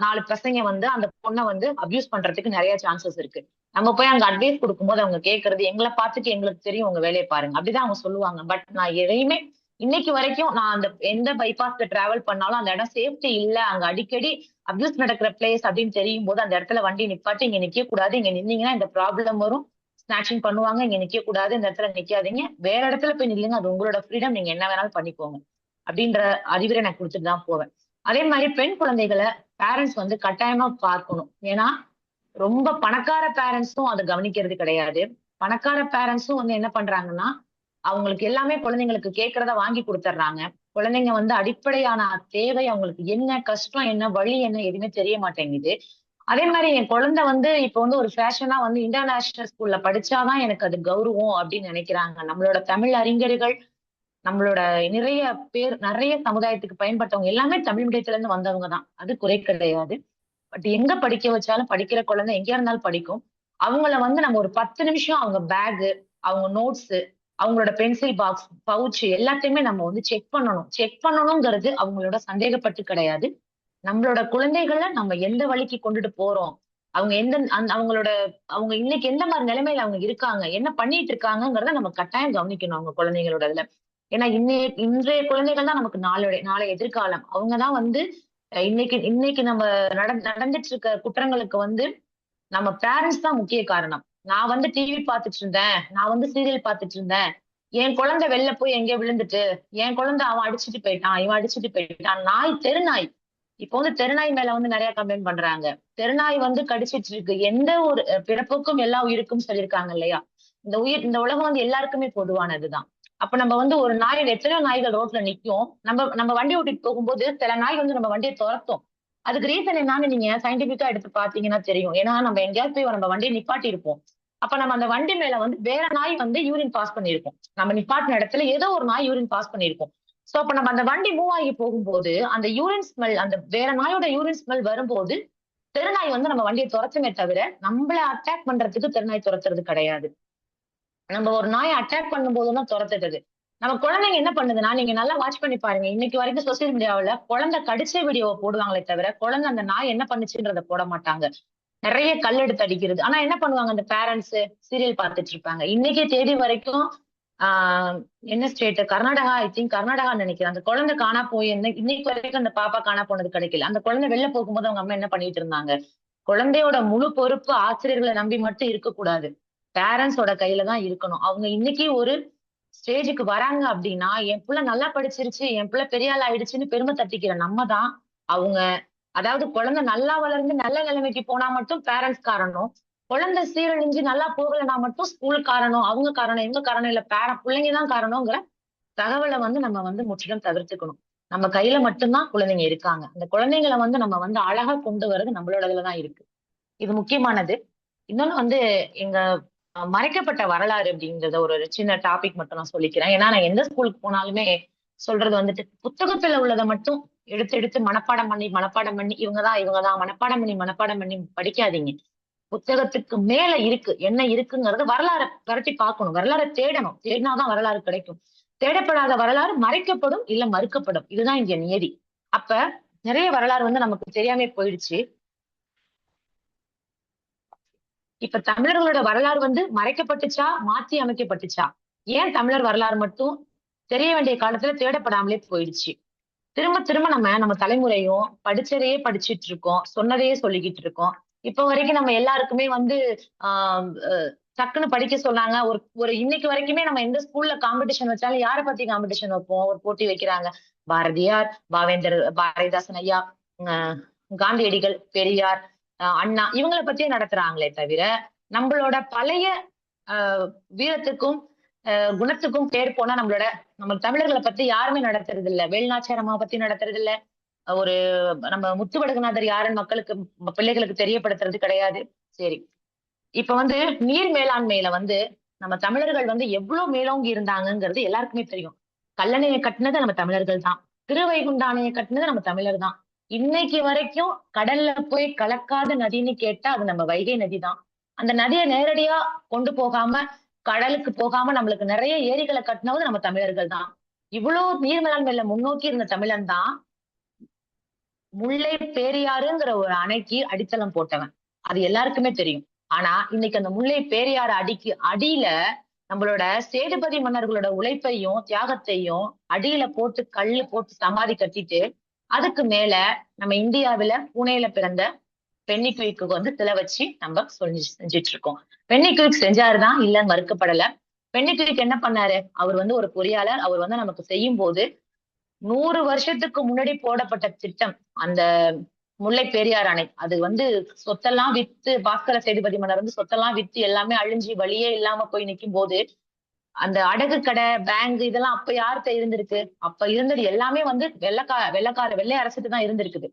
Speaker 6: 4 பசங்க வந்து அந்த பொண்ணை வந்து அபியூஸ் பண்றதுக்கு நிறைய சான்சஸ் இருக்கு. நம்ம போய் அங்க அட்வைஸ் கொடுக்கும்போது அவங்க கேட்கறது, எங்களை பார்த்துட்டு எங்களுக்கு தெரியும் உங்க வேலையை பாருங்க, அப்படிதான் அவங்க சொல்லுவாங்க. பட் நான் எதையுமே இன்னைக்கு வரைக்கும் நான் அந்த எந்த பைபாஸ்ல டிராவல் பண்ணாலும் அந்த இடம் சேஃப்டி இல்ல, அங்க அடிக்கடி அபியூஸ் நடக்கிற பிளேஸ் அப்படின்னு தெரியும் போது அந்த இடத்துல வண்டி நிப்பாட்டி, இங்க நிக்க கூடாது, இங்க நின்னீங்கன்னா இந்த ப்ராப்ளம் வரும், ஸ்நாச்சிங் பண்ணுவாங்க, இங்க நிக்க கூடாது, இந்த இடத்துல நிக்காதீங்க, வேற இடத்துல போய் நில்லுங்க, அது உங்களோட ஃப்ரீடம், நீங்க என்ன வேணாலும் பண்ணிக்கோங்க அப்படின்ற அறிவுரை நான் கொடுத்துட்டு தான் போவேன். அதே மாதிரி பெண் குழந்தைகளை பேரண்ட்ஸ் வந்து கட்டாயமா பார்க்கணும். ஏன்னா ரொம்ப பணக்கார பேரண்ட்ஸும் அதை கவனிக்கிறது கிடையாது. பணக்கார பேரண்ட்ஸும் வந்து என்ன பண்றாங்கன்னா, அவங்களுக்கு எல்லாமே குழந்தைங்களுக்கு கேட்கறத வாங்கி கொடுத்துட்றாங்க. குழந்தைங்க வந்து அடிப்படையான தேவை அவங்களுக்கு என்ன, கஷ்டம் என்ன, வழி என்ன, எதுவுமே தெரிய மாட்டேங்குது. அதே மாதிரி என் குழந்தை வந்து இப்ப வந்து ஒரு ஃபேஷனா வந்து இன்டர்நேஷனல் ஸ்கூல்ல படிச்சாதான் எனக்கு அது கௌரவம் அப்படின்னு நினைக்கிறாங்க. நம்மளோட தமிழ் அறிஞர்கள், நம்மளோட நிறைய சமுதாயத்துக்கு பயன்பட்டவங்க எல்லாமே தமிழ் மீடியத்துல இருந்து வந்தவங்க தான். அது குறை கிடையாது. பட் எங்க படிக்க வச்சாலும் படிக்கிற குழந்தை எங்கேயா இருந்தாலும் படிக்கும். அவங்கள வந்து நம்ம ஒரு 10 நிமிஷம் அவங்க பேகு, அவங்க நோட்ஸ், அவங்களோட பென்சில் பாக்ஸ், பவுச் எல்லாத்தையுமே நம்ம வந்து செக் பண்ணணும். செக் பண்ணணுங்கிறது அவங்களோட சந்தேகப்பட்டு கிடையாது. நம்மளோட குழந்தைகளை நம்ம எந்த வழிக்கு கொண்டுட்டு போறோம், அவங்க அவங்க இன்னைக்கு எந்த மாதிரி நிலைமையில அவங்க இருக்காங்க, என்ன பண்ணிட்டு இருக்காங்கிறத நம்ம கட்டாயம் கவனிக்கணும் அவங்க குழந்தைகளோட இதுல. ஏன்னா இன்றைய குழந்தைகள் தான் நமக்கு நாளை எதிர்காலம். அவங்கதான் வந்து இன்னைக்கு இன்னைக்கு நம்ம நடந்துட்டு இருக்க குற்றங்களுக்கு வந்து நம்ம பேரண்ட்ஸ் தான் முக்கிய காரணம். நான் வந்து டிவி பார்த்துட்டு இருந்தேன், நான் வந்து சீரியல் பார்த்துட்டு இருந்தேன், என் குழந்தை வெளில போய் எங்கேயோ விழுந்துட்டு, என் குழந்தை அவன் அடிச்சுட்டு போயிட்டான், இவன் அடிச்சுட்டு போயிட்டான், தெருநாய் இப்போ வந்து தெருநாய் மேல வந்து நிறைய கம்ப்ளைண்ட் பண்றாங்க. தெருநாய் வந்து கடிச்சிட்டு இருக்கு. எந்த ஒரு பிறப்புக்கும் எல்லா உயிருக்கும் சொல்லியிருக்காங்க இல்லையா? இந்த உலகம் வந்து எல்லாருக்குமே பொதுவானதுதான். அப்ப நம்ம வந்து ஒரு எத்தனையோ நாய்கள் ரோட்ல நிக்கும். நம்ம வண்டி ஓட்டிட்டு போகும்போது சில நாய் வந்து நம்ம வண்டியை துரத்தும். அதுக்கு ரீசன் என்னன்னு நீங்க சயின்டிபிக்கா எடுத்து பாத்தீங்கன்னா தெரியும். ஏன்னா நம்ம எங்கேயாவது போய் நம்ம வண்டியை நிப்பாட்டி இருப்போம். அப்ப நம்ம அந்த வண்டி மேல வந்து வேற நாய் வந்து யூரின் பாஸ் பண்ணிருக்கோம். நம்ம நிப்பாட்டின இடத்துல ஏதோ ஒரு நாய் யூரின் பாஸ் பண்ணிருக்கோம். சோ அப்ப நம்ம அந்த வண்டி மூவ் ஆகி போகும்போது அந்த யூரின் ஸ்மெல், அந்த வேற நாயோட யூரின் ஸ்மெல் வரும்போது தெருநாய் வந்து நம்ம வண்டியை துரத்துமே தவிர நம்மள அட்டாக் பண்றதுக்கு தெருநாய் துரத்துறது கிடையாது. நம்ம ஒரு நாயை அட்டாக் பண்ணும் போதுதான் துரத்துறது. நம்ம குழந்தைங்க என்ன பண்ணுதுன்னா, நீங்க நல்லா வாட்ச் பண்ணி பாருங்க. இன்னைக்கு வரைக்கும் சோசியல் மீடியாவுல குழந்தை கடிச்ச வீடியோவை போடுவாங்களே தவிர குழந்தை அந்த நாய் என்ன பண்ணுச்சுன்றத போட மாட்டாங்க. நிறைய கல் எடுத்து அடிக்கிறது. ஆனா என்ன பண்ணுவாங்க அந்த பேரண்ட்ஸ், சீரியல் பார்த்துட்டு இருப்பாங்க. இன்னைக்கு தேதி வரைக்கும் என்ன state, Karnataka, I think Karnataka நினைக்கிறேன். அந்த குழந்தை காணா போய் இன்னைக்கு வரைக்கும் அந்த பாப்பா காணா போனது கிடைக்கல. அந்த குழந்தை வெளில போகும்போது அவங்க அம்மா என்ன பண்ணிட்டு இருந்தாங்க? குழந்தையோட முழு பொறுப்பு ஆசிரியர்களை நம்பி மட்டும் இருக்கக்கூடாது, பேரண்ட்ஸோட கையில தான் இருக்கணும். அவங்க இன்னைக்கு ஒரு ஸ்டேஜுக்கு வராங்க அப்படின்னா, என் பிள்ளை நல்லா படிச்சிருச்சு, என் பிள்ளை பெரிய ஆள் ஆயிடுச்சுன்னு பெருமை தட்டிக்கிற நம்ம தான் அவங்க. அதாவது குழந்தை நல்லா வளர்ந்து நல்ல நிலைமைக்கு போனா மட்டும் பேரண்ட்ஸ் காரணம், குழந்தை சீரழிஞ்சு நல்லா போகலைன்னா மட்டும் ஸ்கூல் காரணம், அவங்க காரணம், இவங்க காரணம் இல்ல, பிள்ளைங்க தான் காரணங்கிற தகவலை வந்து நம்ம வந்து முற்றிலும் தவிர்த்துக்கணும். நம்ம கையில மட்டும்தான் குழந்தைங்க இருக்காங்க. அந்த குழந்தைங்களை வந்து நம்ம வந்து அழகா கொண்டு வர்றது நம்மளோட இதுலதான் இருக்கு. இது முக்கியமானது. இன்னொன்னு வந்து எங்க மறைக்கப்பட்ட வரலாறு அப்படிங்கறத ஒரு சின்ன டாபிக் மட்டும் நான் சொல்லிக்கிறேன். ஏன்னா நான் எந்த ஸ்கூலுக்கு போனாலுமே சொல்றது வந்துட்டு, புத்தகத்துல உள்ளதை மட்டும் எடுத்து மனப்பாடம் பண்ணி இவங்கதான் மனப்பாடம் பண்ணி படிக்காதீங்க. புத்தகத்துக்கு மேல என்ன இருக்குங்கிறது வரலாறை பரட்டி பார்க்கணும், வரலாறை தேடணும். தேடினாதான் வரலாறு கிடைக்கும். தேடப்படாத வரலாறு மறைக்கப்படும், இல்ல மறுக்கப்படும். இதுதான் இங்க நியதி. அப்ப நிறைய வரலாறு வந்து நமக்கு தெரியாம போயிடுச்சு. இப்ப தமிழர்களோட வரலாறு வந்து மறைக்கப்பட்டுச்சா, மாற்றி அமைக்கப்பட்டுச்சா? ஏன் தமிழர் வரலாறு மட்டும் தெரிய வேண்டிய காலத்துல தேடப்படாமலே போயிடுச்சு? திரும்ப திரும்ப நம்ம தலைமுறையும் படிச்சதையே படிச்சுட்டு இருக்கோம், சொன்னதையே சொல்லிக்கிட்டு இருக்கோம். இப்ப வரைக்கும் நம்ம எல்லாருக்குமே வந்து டக்குன்னு படிக்க சொன்னாங்க. ஒரு இன்னைக்கு வரைக்குமே நம்ம எந்த ஸ்கூல்ல காம்படிஷன் வச்சாலும் யாரை பத்தி காம்படிஷன் வைப்போம்? ஒரு போட்டி வைக்கிறாங்க. பாரதியார், பாரதிதாசன் ஐயா, காந்தியடிகள், பெரியார், அண்ணா, இவங்களை பத்தியே நடத்துறாங்களே தவிர நம்மளோட பழைய வீரத்துக்கும் குணத்துக்கும் பேர் போனா நம்ம தமிழர்களை பத்தி யாருமே நடத்துறது இல்ல. வேலுநாச்சியார் அம்மாவை பத்தி நடத்துறது இல்ல. ஒரு நம்ம முத்துவடுகநாதர் யாருன்னு மக்களுக்கு பிள்ளைகளுக்கு தெரியப்படுத்துறது கிடையாது. சரி, இப்ப வந்து நீர் மேலாண்மையில வந்து நம்ம தமிழர்கள் வந்து எவ்வளவு மேலோங்கி இருந்தாங்கிறது எல்லாருக்குமே தெரியும். கல்லணையை கட்டினது நம்ம தமிழர்கள் தான். திருவைகுண்ட அணையை கட்டினது நம்ம தமிழர் தான். இன்னைக்கு வரைக்கும் கடல்ல போய் கலக்காத நதின்னு கேட்டா அது நம்ம வைகை நதி தான். அந்த நதியை நேரடியா கொண்டு போகாம கடலுக்கு போகாம நம்மளுக்கு நிறைய ஏரிகளை கட்டினது நம்ம தமிழர்கள் தான். இவ்வளவு நீர் மேலாண்மையில முன்னோக்கி இருந்த தமிழன் தான் முல்லை பெரியாறுங்கிற ஒரு அணைக்கு அடித்தளம் போட்டவன். அது எல்லாருக்குமே தெரியும். ஆனா இன்னைக்கு அந்த முல்லை பெரியாறு அடியில நம்மளோட சேதுபதி மன்னர்களோட உழைப்பையும் தியாகத்தையும் அடியில போட்டு கல்லு போட்டு சமாதி கட்டிட்டு அதுக்கு மேல நம்ம இந்தியாவில புனேல பிறந்த பென்னிக்குயிக்கு வந்து சிலை வச்சு நம்ம செஞ்சுட்டு இருக்கோம். பென்னிக்குயிக் செஞ்சாருதான் இல்லைன்னு மறுக்கப்படல. பென்னிக்குயிக் என்ன பண்ணாரு? அவர் வந்து ஒரு பொறியாளர். அவர் வந்து நமக்கு செய்யும் போது 100 வருஷத்துக்கு முன்னாடி போடப்பட்ட திட்டம் அந்த முல்லை பெரியார் அணை. அது வந்து சொத்தெல்லாம் வித்து பாஸ்கர சேதுபதி மன்னர் வந்து சொத்தெல்லாம் வித்து எல்லாமே அழிஞ்சு வழியே இல்லாம போய் நிற்கும் போது அந்த அடகு கடை பேங்க் இதெல்லாம் அப்ப யார்கிட்ட இருந்திருக்கு? அப்ப இருந்தது எல்லாமே வந்து வெள்ளை அரசுக்கு தான் இருந்திருக்குது.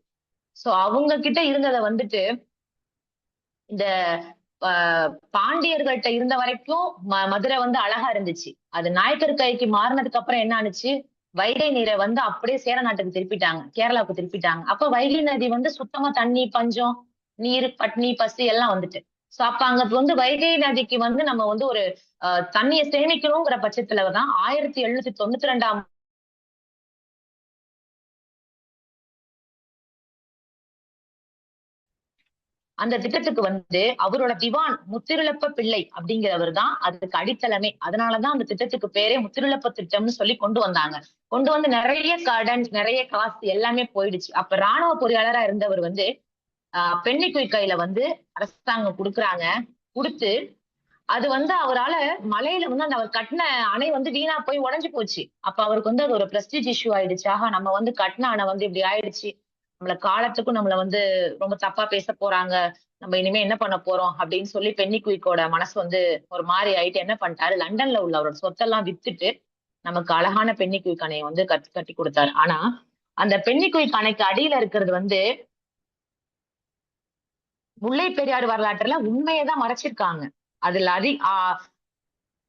Speaker 6: சோ அவங்க கிட்ட இருந்ததை வந்துட்டு இந்த பாண்டியர்கள்ட்ட இருந்த வரைக்கும் மதுரை வந்து அழகா இருந்துச்சு. அது நாயக்கர் கைக்கு மாறினதுக்கு அப்புறம் என்ன ஆனிச்சு? வைகை நீரை வந்து அப்படியே சேர நாட்டுக்கு திருப்பிட்டாங்க, கேரளாவுக்கு திருப்பிட்டாங்க. அப்ப வைகை நதி வந்து சுத்தமா தண்ணி பஞ்சம், நீர் பட்னி பசி எல்லாம் வந்துட்டு. சோ அப்ப அங்க வந்து வைகை நதிக்கு வந்து நம்ம வந்து ஒரு தண்ணியை சேமிக்கணுங்கிற பட்சத்துலதான் 1792 அந்த திட்டத்துக்கு வந்து அவரோட திவான் முத்திருளப்ப பிள்ளை அப்படிங்கிறவர் தான் அதுக்கு அடித்தளமே. அதனாலதான் அந்த திட்டத்துக்கு பேரே முத்திருளப்ப திட்டம்னு சொல்லி கொண்டு வந்தாங்க. கொண்டு வந்து நிறைய கடன் நிறைய காசு எல்லாமே போயிடுச்சு. அப்ப ராணுவ பொறியாளரா இருந்தவர் வந்து பென்னிக்குயிக் கையில வந்து அரசாங்கம் கொடுக்குறாங்க. கொடுத்து அது வந்து அவரால மலையில வந்து அந்த அவர் கட்டின அணை வந்து வீணா போய் உடைஞ்சு போச்சு. அப்ப அவருக்கு வந்து அது ஒரு பிரஸ்டீஜ் இஷ்யூ ஆயிடுச்சு. ஆஹா, நம்ம வந்து கட்டின அணை வந்து இப்படி ஆயிடுச்சு, நம்மள காலத்துக்கும் நம்மள வந்து ரொம்ப தப்பா பேச போறாங்க, நம்ம இனிமே என்ன பண்ண போறோம் அப்படின்னு சொல்லி பென்னிக்குயிக்கோட மனசு வந்து ஒரு மாதிரி ஆயிட்டு என்ன பண்ணிட்டாரு, லண்டன்ல உள்ள அவரோட சொத்தெல்லாம் வித்துட்டு நமக்கு அழகான பென்னிக்குயிக் அணையை வந்து கட்டி கொடுத்தாரு. ஆனா அந்த பென்னிக்குயிக் அணைக்கு அடியில இருக்கிறது வந்து முல்லை பெரியாறு வரலாற்றுல உண்மையைதான் மறைச்சிருக்காங்க. அதுல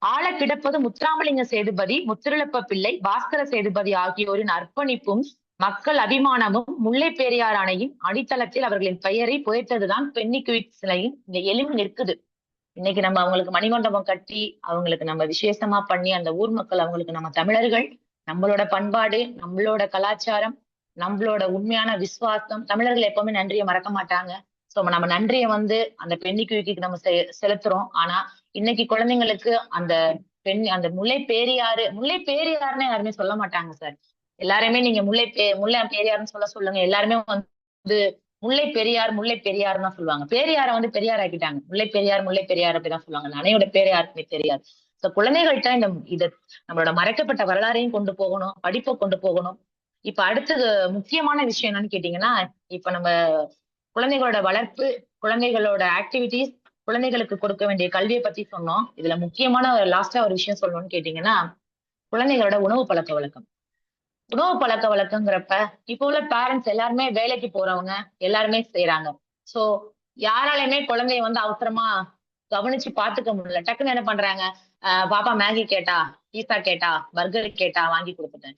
Speaker 6: ஆழ கிடப்பது முத்துராமலிங்க சேதுபதி, முத்திருளப்ப பிள்ளை, பாஸ்கர சேதுபதி ஆகியோரின் அர்ப்பணிப்பும் மக்கள் அபிமானமும் முல்லை பெரியார் அணையின் அடித்தளத்தில் அவர்களின் பெயரை புதைத்ததுதான் பென்னிக்குயிக் சிலையின் இந்த எலும்பு நிற்குது. இன்னைக்கு நம்ம அவங்களுக்கு மணிமண்டபம் கட்டி அவங்களுக்கு நம்ம விசேஷமா பண்ணி அந்த ஊர் மக்கள் அவங்களுக்கு நம்ம தமிழர்கள், நம்மளோட பண்பாடு, நம்மளோட கலாச்சாரம், நம்மளோட உண்மையான விசுவாசம், தமிழர்கள் எப்பவுமே நன்றியை மறக்க மாட்டாங்க. சோ நம்ம நன்றியை வந்து அந்த பென்னிக்குயிக்கு நம்ம செலுத்துறோம். ஆனா இன்னைக்கு குழந்தைங்களுக்கு அந்த முல்லை பேரியாருன்னு யாருமே சொல்ல மாட்டாங்க சார். எல்லாருமே நீங்க முல்லை பெரியார்னு சொல்லுங்க. எல்லாருமே வந்து முல்லை பெரியார்னு தான் சொல்லுவாங்க. பெரியாரை வந்து பெரியார் ஆக்கிட்டாங்க. முல்லை பெரியார் அப்படிதான் சொல்லுவாங்க. அந்த அணையோட பேர் யாருக்குமே தெரியாது. சோ குழந்தைகள்கிட்ட இத நம்மளோட மறைக்கப்பட்ட வரலாறையும் கொண்டு போகணும், படிப்பை கொண்டு போகணும். இப்ப அடுத்தது முக்கியமான விஷயம் என்னன்னு கேட்டீங்கன்னா, இப்ப நம்ம குழந்தைகளோட வளர்ப்பு, குழந்தைகளோட ஆக்டிவிட்டிஸ், குழந்தைகளுக்கு கொடுக்க வேண்டிய கல்வியை பத்தி சொன்னோம். இதுல முக்கியமான லாஸ்டா ஒரு விஷயம் சொல்லணும்னு கேட்டீங்கன்னா, குழந்தைகளோட உணவு பழக்க வழக்கம். உணவு பழக்க வழக்கங்கிறப்ப இப்போ உள்ள பேரண்ட்ஸ் எல்லாருமே வேலைக்கு போறவங்க எல்லாருமே செய்யறாங்க. சோ யாராலையுமே குழந்தைய வந்து அவசரமா கவனிச்சு பாத்துக்க முடியல. டக்குன்னு என்ன பண்றாங்க, பாப்பா மேகி கேட்டா, பீஸா கேட்டா, பர்கர் கேட்டா வாங்கி கொடுத்துட்டேன்.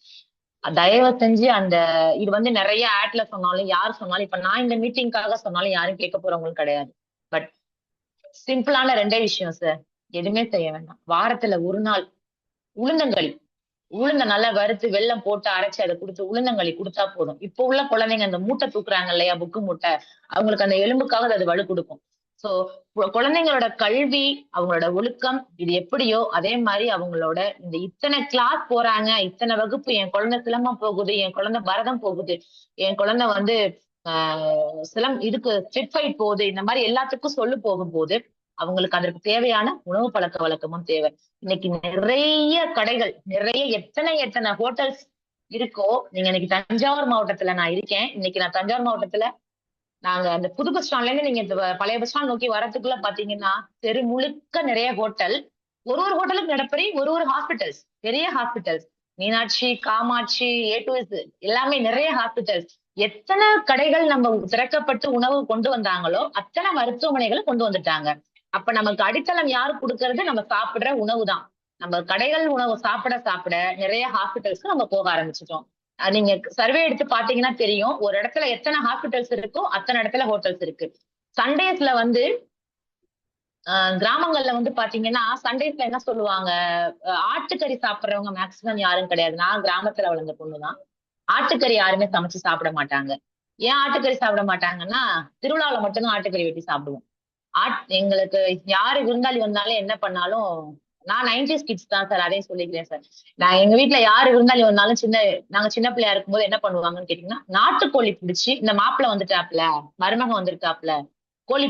Speaker 6: தயவு செஞ்சு இது வந்து நிறைய ஆட்ல சொன்னாலும் யார் சொன்னாலும், இப்ப நான் இந்த மீட்டிங்காக சொன்னாலும் யாரும் கேட்க போறவங்களும் கிடையாது. பட் சிம்பிளான 2 விஷயம் சார், எதுவுமே செய்ய வேண்டாம். வாரத்துல ஒரு நாள் உளுந்தங்களி, உளுந்த நல்லா வறுத்து வெல்லம் போட்டு அரைச்சு அதை கொடுத்து உளுந்தங்களி கொடுத்தா போதும். இப்போ உள்ள குழந்தைங்க அந்த மூட்டை தூக்குறாங்க இல்லையா, புக்கு மூட்டை, அவங்களுக்கு அந்த எலும்புக்காக அது வலு கொடுக்கும். சோ குழந்தைங்களோட கல்வி, அவங்களோட ஒழுக்கம் இது எப்படியோ அதே மாதிரி அவங்களோட இத்தனை கிளாஸ் போறாங்க, இத்தனை வகுப்பு, என் குழந்தை சிலம்பம் போகுது, என் குழந்தை பரதம் போகுது, என் குழந்தை வந்து இதுக்கு ஸ்ட்ரிட் ஃபைட் போகுது, இந்த மாதிரி எல்லாத்துக்கும் சொல்லு போகும்போது அவங்களுக்கு அதற்கு தேவையான உணவு பழக்க வழக்கமும் தேவை. இன்னைக்கு நிறைய கடைகள், நிறைய எத்தனை ஹோட்டல்ஸ் இருக்கோ. நீங்க இன்னைக்கு தஞ்சாவூர் மாவட்டத்துல நான் இருக்கேன். இன்னைக்கு நான் தஞ்சாவூர் மாவட்டத்துல நாங்க அந்த புது பஸ் ஸ்டாண்ட்ல இருந்து நீங்க பழைய பஸ் ஸ்டாண்ட் நோக்கி வரதுக்குள்ள பாத்தீங்கன்னா தெரு முழுக்க நிறைய ஹோட்டல். ஒரு ஹோட்டலுக்கு நடப்பறி ஒரு ஹாஸ்பிட்டல்ஸ், பெரிய hospitals, Meenakshi, Kamakshi, A to Z எல்லாமே நிறைய ஹாஸ்பிட்டல்ஸ். எத்தனை கடைகள் நம்ம திறக்கப்பட்டு உணவு கொண்டு வந்தாங்களோ அத்தனை மருத்துவமனைகளை கொண்டு வந்துட்டாங்க. அப்ப நமக்கு அடித்தளம் யாரு கொடுக்கறது? நம்ம சாப்பிடுற உணவு தான். நம்ம கடைகள் உணவு சாப்பிட சாப்பிட நிறைய ஹாஸ்பிட்டல்ஸ்க்கு நம்ம போக ஆரம்பிச்சிட்டோம். நீங்க சர்வே எடுத்து பாத்தீங்கன்னா தெரியும், ஒரு இடத்துல எத்தனை ஹாஸ்பிட்டல்ஸ் இருக்கோ அத்தனை இடத்துல ஹோட்டல்ஸ் இருக்கு. சண்டேஸ்ல வந்து கிராமங்கள்ல வந்து பாத்தீங்கன்னா சண்டேஸ்ல என்ன சொல்லுவாங்க, ஆட்டுக்கறி சாப்பிடுறவங்க மேக்சிமம் யாரும் கிடையாது. நான் கிராமத்துல வளர்ந்த பொண்ணுதான். ஆட்டுக்கறி யாருமே சமைச்சு சாப்பிட மாட்டாங்க. ஏன் ஆட்டுக்கறி சாப்பிட மாட்டாங்கன்னா, திருவிழாவில மட்டும்தான் ஆட்டுக்கறி வெட்டி சாப்பிடுவோம். எங்களுக்கு யாரு விருந்தாளி வந்தாலும் என்ன பண்ணாலும், நான் 90s கிட்ஸ் தான் சார், அதையும் சொல்லிக்கிறேன் சார். நான் எங்க வீட்டுல யாரு விருந்தாளி வந்தாலும் நாங்க சின்ன பிள்ளையா இருக்கும்போது என்ன பண்ணுவாங்கன்னு கேட்டீங்கன்னா, நாட்டுக்கோழி பிடிச்சி, இந்த மாப்பிள்ளை வந்துட்டாப்ல, மருமகன் வந்திருக்காப்ல, கோழி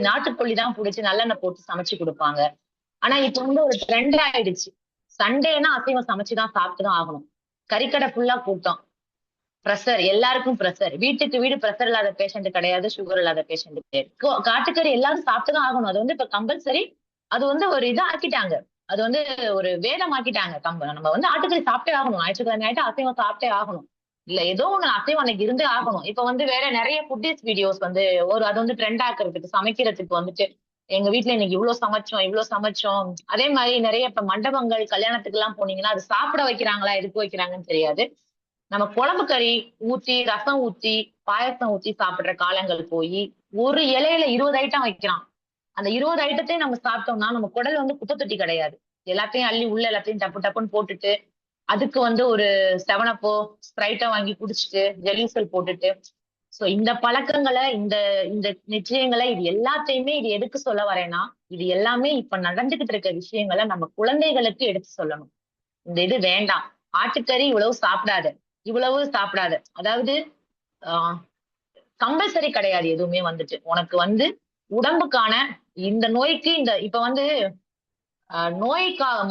Speaker 6: நாட்டுக்கோழி தான் பிடிச்சி நல்லெண்ணெய் போட்டு சமைச்சு கொடுப்பாங்க. ஆனா இப்ப வந்து ஒரு ட்ரெண்ட் ஆயிடுச்சு. சண்டேனா அசைவம் சமைச்சுதான் சாப்பிட்டுதான் ஆகணும். கறிக்கடை ஃபுல்லா கூட்டம், ப்ரெஷர், எல்லாருக்கும் ப்ரெஷர். வீட்டுக்கு வீடு ப்ரெஷர் இல்லாத பேஷண்ட் கிடையாது, சுகர் இல்லாத பேஷண்ட் கிடையாது. காட்டுக்கறி எல்லாரும் சாப்பிட்டுதான் ஆகணும். அது வந்து இப்ப கம்பல்சரி, அது வந்து ஒரு இதா ஆக்கிட்டாங்க. அது வந்து ஒரு வேதம் ஆக்கிட்டாங்க. நம்ம வந்து ஆட்டுக்கறி சாப்பிட்டே ஆகணும். ஞாயிற்றுக்கிழமை ஆயிட்டு அசைவம் சாப்பிட்டே ஆகணும். இல்ல ஏதோ ஒண்ணு அசைவம் அன்னைக்கு இருந்தே ஆகணும். இப்ப வந்து வேற நிறைய ஃபுட்டிஸ் வீடியோஸ் வந்து அது வந்து ட்ரெண்ட் ஆக்குறதுக்கு, சமைக்கிறதுக்கு வந்துட்டு எங்க வீட்டுல இன்னைக்கு இவ்வளவு சமைச்சோம். அதே மாதிரி நிறைய இப்ப மண்டபங்கள், கல்யாணத்துக்கு எல்லாம் போனீங்கன்னா அது சாப்பிட வைக்கிறாங்களா, எதுக்கு வைக்கிறாங்கன்னு தெரியாது. நம்ம குழம்பு கறி ஊத்தி, ரசம் ஊத்தி, பாயசம் ஊத்தி சாப்பிடுற காலங்கள் போய் ஒரு இலையில 20 ஐட்டம் வைக்கிறான். அந்த 20 ஐட்டத்தையும் நம்ம சாப்பிட்டோம்னா நம்ம குடல் வந்து குப்பை தொட்டி கிடையாது. எல்லாத்தையும் அள்ளி உள்ள எல்லாத்தையும் டப்பு டப்புன்னு போட்டுட்டு, அதுக்கு வந்து ஒரு 7-அப்போ ஸ்ப்ரைட்டா வாங்கி குடிச்சிட்டு, ஜெலிசல் போட்டுட்டு, சோ இந்த பழக்கங்களை, இந்த இந்த நிச்சயங்களை, இது எல்லாத்தையுமே இது எதுக்கு சொல்ல வரேன்னா, இது எல்லாமே இப்ப நடந்துகிட்டு இருக்க விஷயங்களை நம்ம குழந்தைகளுக்கு எடுத்து சொல்லணும். இந்த இது வேண்டாம், ஆட்டுக்கறி இவ்வளவு சாப்பிடாத. அதாவது கம்பல்சரி கிடையாது எதுவுமே வந்துட்டு. உனக்கு வந்து உடம்புக்கான இந்த நோய்க்கு இப்ப வந்து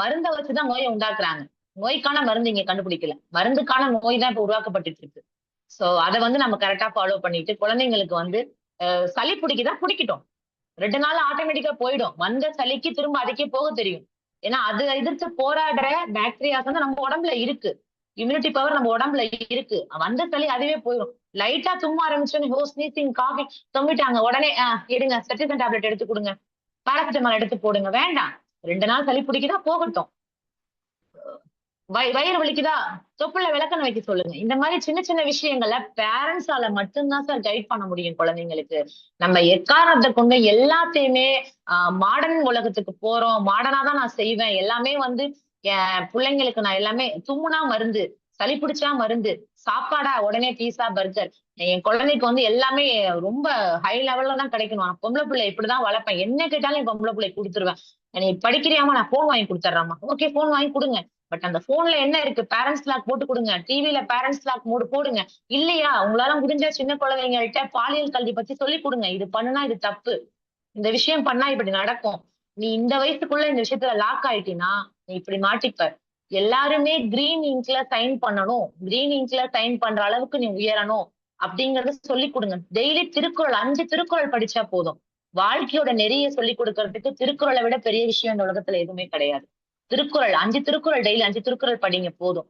Speaker 6: மருந்தை வச்சுதான் நோயை உண்டாக்குறாங்க. நோய்க்கான மருந்து இங்க கண்டுபிடிக்கல, மருந்துக்கான நோய் தான் இப்ப உருவாக்கப்பட்டு இருக்கு. சோ அதை வந்து நம்ம கரெக்டா ஃபாலோ பண்ணிட்டு குழந்தைங்களுக்கு வந்து சளி பிடிக்கட்டும், 2 நாள் ஆட்டோமேட்டிக்கா போயிடும். வந்த சளிக்கு திரும்ப அதுக்கே போக தெரியும். ஏன்னா அது எதிர்த்து போராடுற பாக்டீரியாஸ் வந்து நம்ம உடம்புல இருக்கு, இம்யூனிட்டி பவர் நம்ம உடம்புல இருக்கு. வந்த சளி அதுவே போயிடும். லைட்டா தும்ப ஆரம்பிச்சோன்னு ஸ்னீசிங், காஃபி தொம்பிட்டாங்க, உடனே எடுங்க செட்ரிசன் டேப்லெட் எடுத்து கொடுங்க, பாராசிட்டமால் எடுத்து போடுங்க. வேண்டாம், 2 நாள் சளி பிடிக்குதா போகட்டும். வயிறு வலிக்குதா தொப்புல விளக்கணை வைக்க சொல்லுங்க. இந்த மாதிரி சின்ன சின்ன விஷயங்களை பேரண்ட்ஸால மட்டும்தான் சார் கைட் பண்ண முடியும் குழந்தைங்களுக்கு. நம்ம எக்காரணத்தை கொண்டு எல்லாத்தையுமே மாடர்ன் உலகத்துக்கு போறோம், மாடர்னா தான் நான் செய்வேன், எல்லாமே வந்து என் பிள்ளைங்களுக்கு நான் எல்லாமே தும்முனா மருந்து, சளி பிடிச்சா மருந்து, சாப்பாடா உடனே பீஸா பர்கர். என் குழந்தைக்கு வந்து எல்லாமே ரொம்ப ஹை லெவல்ல தான் கிடைக்கணும். நான் பொம்பளை பிள்ளை இப்படிதான் வளர்ப்பேன், என்ன கேட்டாலும் என் பொம்பளை பிள்ளை கொடுத்துருவேன். நீ படிக்கிறியாமா, நான் போன் வாங்கி கொடுத்துட்றாமா, ஓகே போன் வாங்கி கொடுங்க. பட் அந்த போன்ல என்ன இருக்கு, பேரண்ட்ஸ் லாக் போட்டு கொடுங்க, டிவில பேரண்ட்ஸ் லாக் போடுங்க. இல்லையா உங்களால முடிஞ்ச சின்ன குழந்தைங்கள்ட்ட பாலியல் கல்வி பத்தி சொல்லி கொடுங்க. இது பண்ணுனா இது தப்பு, இந்த விஷயம் பண்ணா இப்படி நடக்கும், நீ இந்த வயசுக்குள்ள இந்த விஷயத்துல லாக் ஆயிட்டீன்னா நீ இப்படி மாட்டிப்ப. எல்லாருமே கிரீன் இங்க்ல சைன் பண்ணணும், கிரீன் இங்க்ல சைன் பண்ற அளவுக்கு நீ உயரணும் அப்படிங்கறத சொல்லி கொடுங்க. டெய்லி திருக்குறள் 5 திருக்குறள் படிச்சா போதும். வாழ்க்கையோட நெறிய சொல்லி கொடுக்கறதுக்கு திருக்குறளை விட பெரிய விஷயம் இந்த உலகத்துல எதுவுமே கிடையாது. திருக்குறள் 5 திருக்குறள், டெய்லி 5 திருக்குறள் படிங்க போதும்.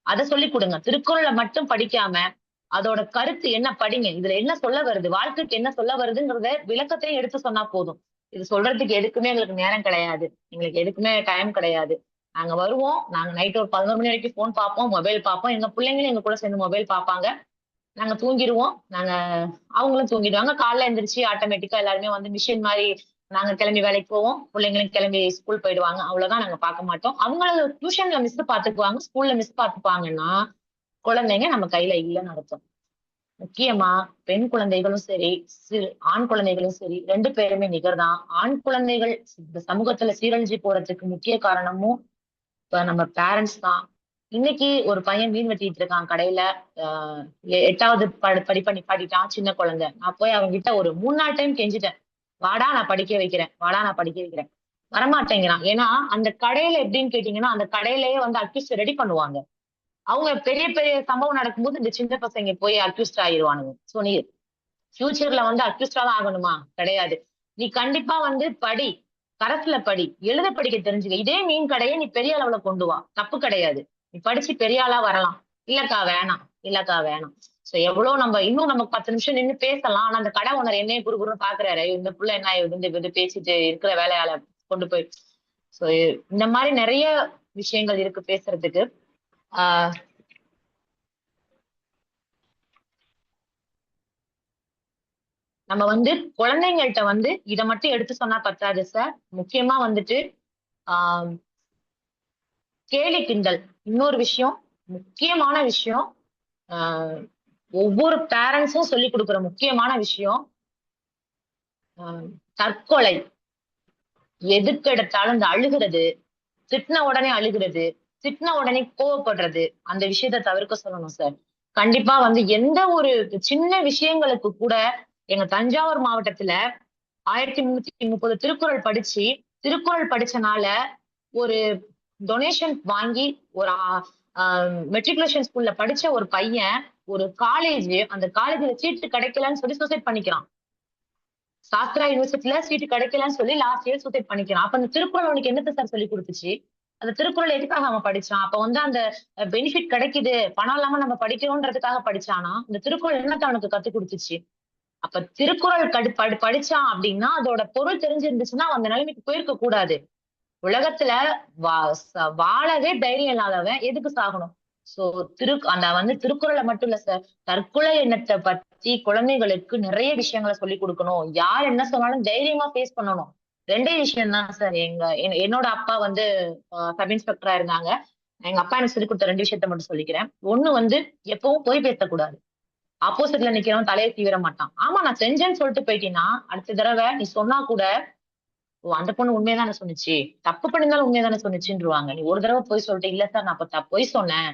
Speaker 6: அதை சொல்லி கொடுங்க. திருக்குறளை மட்டும் படிக்காம அதோட கருத்து என்ன படிங்க, இதுல என்ன சொல்ல வருது, வாழ்க்கைக்கு என்ன சொல்ல வருதுங்கிறத விளக்கத்தையும் எடுத்து சொன்னா போதும். இது சொல்றதுக்கு எதுக்குமே எங்களுக்கு நேரம் கிடையாது, எங்களுக்கு எதுக்குமே டைம் கிடையாது. நாங்க வருவோம், நாங்க நைட் ஒரு 11 மணி வரைக்கும் போன் பார்ப்போம், மொபைல் பார்ப்போம், எங்க பிள்ளைங்களும் எங்க கூட சேர்ந்து மொபைல் பார்ப்பாங்க, நாங்க தூங்கிடுவோம், அவங்களும் தூங்கிடுவாங்க. காலைல எந்திரிச்சு ஆட்டோமேட்டிக்கா எல்லாருமே வந்து மிஷின் மாதிரி நாங்க கிளம்பி வேலைக்கு போவோம், பிள்ளைங்களும் கிளம்பி ஸ்கூல் போயிடுவாங்க. அவ்வளவுதான், நாங்க பார்க்க மாட்டோம். அவங்கள டியூஷன்ல மிஸ் பாத்துக்குவாங்க, ஸ்கூல்ல மிஸ் பாத்துப்பாங்கன்னா குழந்தைங்க நம்ம கையில இல்லைன்னு அர்த்தம். முக்கியமா பெண் குழந்தைகளும் சரி, ஆண் குழந்தைகளும் சரி, 2 பேருமே நிகர்தான். ஆண் குழந்தைகள் இந்த சமூகத்துல சீரழிஞ்சு போறதுக்கு முக்கிய காரணமும் இப்ப நம்ம பேரண்ட்ஸ் தான். இன்னைக்கு ஒரு பையன் மீன் வெட்டிட்டு இருக்கான் கடையில, 8வது படிப்பை நிப்பாட்டிட்டான், சின்ன குழந்தை. நான் போய் அவங்க கிட்ட ஒரு 3-4 டைம் கெஞ்சிட்டேன், வாடா நான் படிக்க வைக்கிறேன், வரமாட்டேங்கிறான். ஏன்னா அந்த கடையில எப்படின்னு கேட்டீங்கன்னா, அந்த கடையிலேயே வந்து அக்யூஸ்ட் ரெடி பண்ணுவாங்க. அவங்க பெரிய பெரிய சம்பவம் நடக்கும்போது இந்த சின்ன பசங்க போய் அக்யூஸ்ட் ஆயிடுவானுங்க. சோ நீ ஃபியூச்சர்ல வந்து அக்யூஸ்டா தான் ஆகணுமா? கிடையாது. நீ கண்டிப்பா வந்து படி, கரத்துல படி, எழுத படிக்க தெரிஞ்சுக்க. இதே மீன் கடையை நீ பெரிய அளவுல கொண்டு வா, தப்பு கிடையாது. நீ படிச்சு பெரிய ஆளா வரலாம். இல்லக்கா வேணாம், இல்லக்கா வேணாம். சோ எவ்வளவு நம்ம இன்னும் நம்ம 10 நிமிஷம் நின்னு பேசலாம். ஆனா அந்த கடை ஓனர் என்னைய குறுகுறுன்னு பாக்குறாரு, இந்த புள்ள என்ன இது பேசிட்டு இருக்கிற வேலையால கொண்டு போய். சோ இந்த மாதிரி நிறைய விஷயங்கள் இருக்கு பேசுறதுக்கு. ஆஹ் நம்ம குழந்தைங்கள்ட்ட இதை மட்டும் எடுத்து சொன்னா பத்தாது சார். முக்கியமா ஆஹ் கேலி கிண்டல் இன்னொரு விஷயம், முக்கியமான விஷயம். ஒவ்வொரு பேரண்ட்ஸும் சொல்லி கொடுக்குற முக்கியமான விஷயம் தற்கொலை. எதுக்கு எடுத்தாலும் இந்த அழுகிறது, திட்டின உடனே அழுகிறது, திட்டின உடனே கோவப்படுறது, அந்த விஷயத்த தவிர்க்க சொல்லணும் சார். கண்டிப்பா எந்த ஒரு சின்ன விஷயங்களுக்கு கூட எங்க தஞ்சாவூர் மாவட்டத்துல 1330 திருக்குறள் படிச்சு, திருக்குறள் படிச்சனால ஒரு டொனேஷன் வாங்கி ஒரு மெட்ரிகுலேஷன் ஸ்கூல்ல படிச்ச ஒரு பையன் ஒரு காலேஜ், அந்த காலேஜ்ல சீட்டு கிடைக்கலன்னு சொல்லி சூசைட் பண்ணிக்கிறான். சாஸ்திரா யூனிவர்சிட்டியில சீட்டு கிடைக்கலன்னு சொல்லி லாஸ்ட் இயர் சூசைட் பண்ணிக்கிறான். அப்ப அந்த திருக்குறள் அவனுக்கு என்னத்தை சார் சொல்லி கொடுத்துச்சு? அந்த திருக்குறள் எதுக்காக அவன் படிச்சான்? அப்ப அந்த பெனிஃபிட் கிடைக்குது, பணம் இல்லாம நம்ம படிக்கணும்ன்றதுக்காக படிச்சானா? இந்த திருக்குறள் என்னத்தை அவனுக்கு கத்து கொடுத்துச்சு? அப்ப திருக்குறள் படிச்சான் அப்படின்னா அதோட பொருள் தெரிஞ்சிருந்துச்சுன்னா அந்த நிலைமைக்கு போயிருக்க கூடாது. உலகத்துல வாழவே தைரியம் இல்லாதவன் எதுக்கு சாகணும்? சோ அந்த திருக்குறளை மட்டும் இல்ல சார், தற்கொலை எண்ணத்தை பத்தி குழந்தைகளுக்கு நிறைய விஷயங்களை சொல்லி கொடுக்கணும். யார் என்ன சொன்னாலும் தைரியமா ஃபேஸ் பண்ணணும். ரெண்டே விஷயம் தான் சார். என்னோட அப்பா சப் இன்ஸ்பெக்டரா இருந்தாங்க. எங்க அப்பா எனக்கு சொல்லி கொடுத்த 2 விஷயத்த மட்டும் சொல்லிக்கிறேன். ஒண்ணு எப்பவும் போய் பேசக்கூடாது. ஆப்போசிட்ல நிக்கிறவன் தலையை தீவிர மாட்டான். ஆமா நான் செஞ்சேன்னு சொல்லிட்டு போயிட்டீங்கன்னா அடுத்த தடவை நீ சொன்னா கூட அந்த பொண்ணு உண்மையதானே சொன்னிச்சு, தப்பு பண்ணிருந்தாலும் உண்மையதானே சொன்னிச்சுருவாங்க. நீ ஒரு தடவை போய் சொல்லிட்டு இல்ல சார் நான் அப்ப பொய் சொன்னேன்,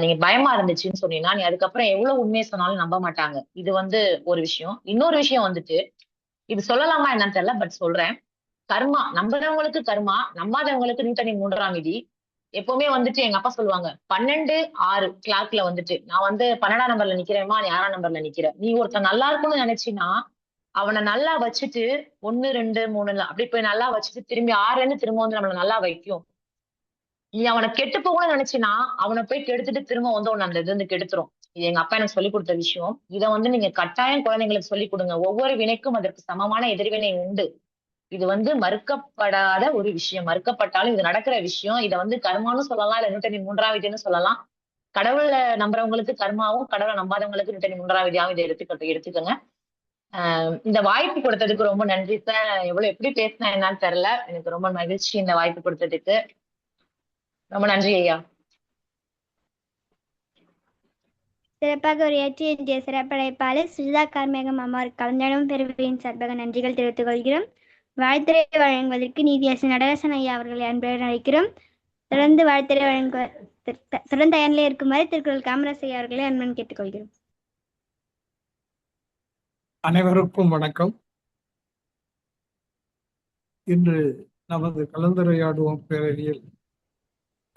Speaker 6: நீங்க பயமா இருந்துச்சுன்னு சொன்னீங்கன்னா நீ அதுக்கப்புறம் எவ்வளவு உண்மையை சொன்னாலும் நம்ப மாட்டாங்க. இது ஒரு விஷயம். இன்னொரு விஷயம் இது சொல்லலாமா என்னன்னு தெரியல, பட் சொல்றேன். கர்மா நம்புறவங்களுக்கு கர்மா, நம்பாதவங்களுக்கு நியூட்டனின் 3ஆம் விதி. எப்பவுமே எங்க அப்பா சொல்லுவாங்க 12-6 கிளாக்ல நான் 12ஆம் நம்பர்ல நிக்கிறேமா, நீ 6ஆம் நம்பர்ல நிக்கிற. நீ ஒருத்தன் நல்லா இருக்கும்னு நினைச்சினா அவனை நல்லா வச்சுட்டு 1, 2, 3 அப்படி போய் நல்லா வச்சுட்டு திரும்பி 6ல இருந்து திரும்ப நம்மள நல்லா வைக்கும். நீ அவனை கெட்டு போகணும்னு நினைச்சினா அவனை போய் கெடுத்துட்டு திரும்ப உன்னை அந்த இது கெடுத்துரும். இது எங்க அப்பா எனக்கு சொல்லி கொடுத்த விஷயம். இதை நீங்க கட்டாயம் குழந்தைங்களுக்கு சொல்லி கொடுங்க. ஒவ்வொரு வினைக்கும் அதற்கு சமமான எதிர்வினை உண்டு. இது மறுக்கப்படாத ஒரு விஷயம். மறுக்கப்பட்டாலும் இது நடக்கிற விஷயம். இதை கர்மான்னு சொல்லலாம், இல்ல நியூட்டனின் 3ஆம் விதின்னு சொல்லலாம். கடவுளை நம்புறவங்களுக்கு கர்மாவும், கடவுளை நம்பாதவங்களுக்கு நியூட்டனின் 3ஆம் விதியாவும் இதை எடுத்துக்கோங்க. இந்த வாய்ப்பு கொடுத்ததுக்கு ரொம்ப நன்றி சார். எப்படி பேசினா என்னன்னு தெரியல, எனக்கு ரொம்ப மகிழ்ச்சி இந்த வாய்ப்பு கொடுத்ததுக்கு. ரொம்ப நன்றி ஐயா.
Speaker 2: சிறப்பாக உரையாற்றிய இன்றைய சிறப்பழைப்பாளர் சுஜிதா கார்மேகம் அம்மாவுக்கு கலந்தடம் பெருவின் சார்பாக நன்றிகள் தெரிவித்துக் கொள்கிறோம். வாழ்த்துறை வழங்குவதற்கு நீதியரசர் நடராசன் ஐயா அவர்களை அன்புடன் அழைக்கிறோம். தொடர்ந்து வாழ்த்துறை தொடர்ந்து தயாரிலே இருக்குமாறு திருக்குறள் காமராஜ் ஐயா அவர்களை அன்புடன் கேட்டுக்கொள்கிறோம்.
Speaker 7: அனைவருக்கும் வணக்கம். இன்று நமது கலந்துரையாடுவோம் பேரணியில்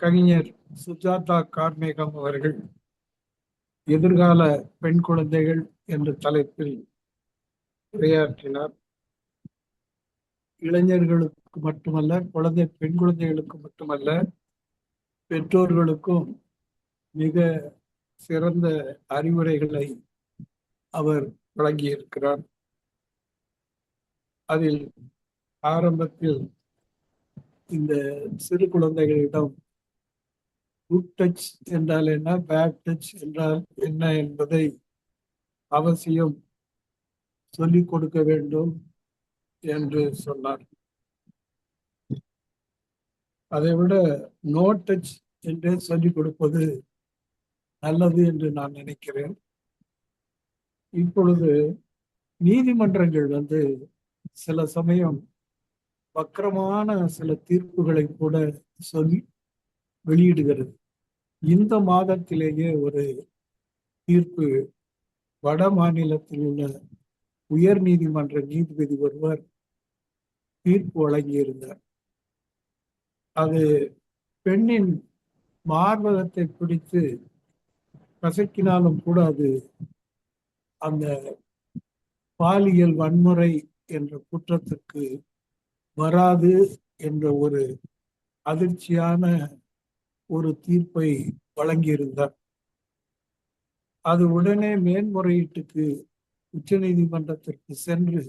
Speaker 7: கவிஞர் சுஜாதா கார்மேகம் அவர்கள் எதிர்கால பெண் குழந்தைகள் என்ற தலைப்பில் உரையாற்றினார். இளைஞர்களுக்கு மட்டுமல்ல, பெண் குழந்தைகளுக்கு மட்டுமல்ல, பெற்றோர்களுக்கும் மிக சிறந்த அறிவுரைகளை அவர் வழங்கியிருக்கிறார். அதில் ஆரம்பத்தில் இந்த சிறு குழந்தைகளிடம் குட் டச் என்றால் என்ன, பேட் டச் என்றால் என்ன என்பதை அவசியம் சொல்லிக் கொடுக்க வேண்டும் என்று சொன்னார். அதைவிட நோ டச் என்றே சொல்லிக் கொடுப்பது நல்லது என்று நான் நினைக்கிறேன். இப்பொழுது நீதிமன்றங்கள் சில சமயம் வக்கரமான சில தீர்ப்புகளை கூட சொல்லி வெளியிடுகிறது. இந்த மாதத்திலேயே ஒரு தீர்ப்பு வட மாநிலத்தில் உள்ள உயர் நீதிமன்ற நீதிபதி ஒருவர் தீர்ப்பு வழங்கியிருந்தார். அது பெண்ணின் மார்பகத்தை பிடித்து கசக்கினாலும் கூட அது அந்த பாலியல் வன்முறை என்ற குற்றத்திற்கு வராது என்ற ஒரு அதிர்ச்சியான ஒரு தீர்ப்பை வழங்கியிருந்தார். அது உடனே மேன்முறையீட்டுக்கு உச்ச நீதிமன்றத்திற்கு சென்று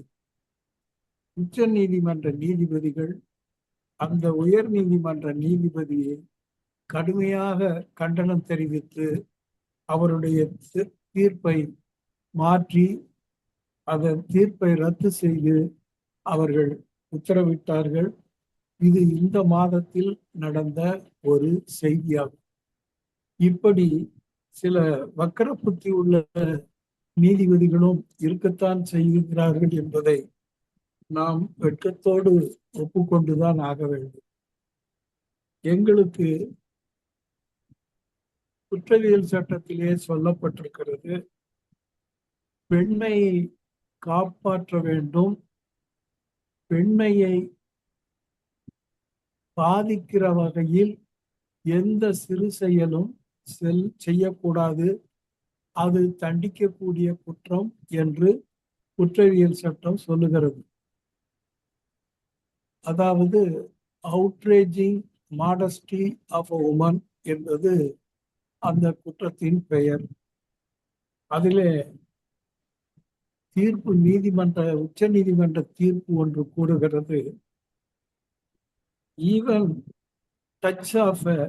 Speaker 7: உச்ச நீதிமன்ற நீதிபதிகள் அந்த உயர் நீதிமன்ற நீதிபதியை கடுமையாக கண்டனம் தெரிவித்து அவருடைய தீர்ப்பை மாற்றி அதன் தீர்ப்பை ரத்து செய்து அவர்கள் உத்தரவிட்டார்கள். இது இந்த மாதத்தில் நடந்த ஒரு செய்தியாகும். இப்படி சில வக்கர புத்தி உள்ள நீதிபதிகளும் இருக்கத்தான் செய்கிறார்கள் என்பதை நாம் வெட்கத்தோடு ஒப்புக்கொண்டுதான் ஆக வேண்டும். எங்களுக்கு குற்றவியல் சட்டத்திலே சொல்லப்பட்டிருக்கிறது, பெண்ணை காப்பாற்ற வேண்டும், பெண்மையை பாதிக்கிற வகையில் எந்த சிறு செயலும் செய்யக்கூடாது, அது தண்டிக்கக்கூடிய குற்றம் என்று குற்றவியல் சட்டம் சொல்லுகிறது. அதாவது அவுட்ரேஜிங் மாடஸ்டி ஆஃப் அ உமன் என்பது அந்த குற்றத்தின் பெயர். அதிலே தீர்ப்பு உச்ச நீதிமன்ற தீர்ப்பு ஒன்று கூறுகிறது, even touch of a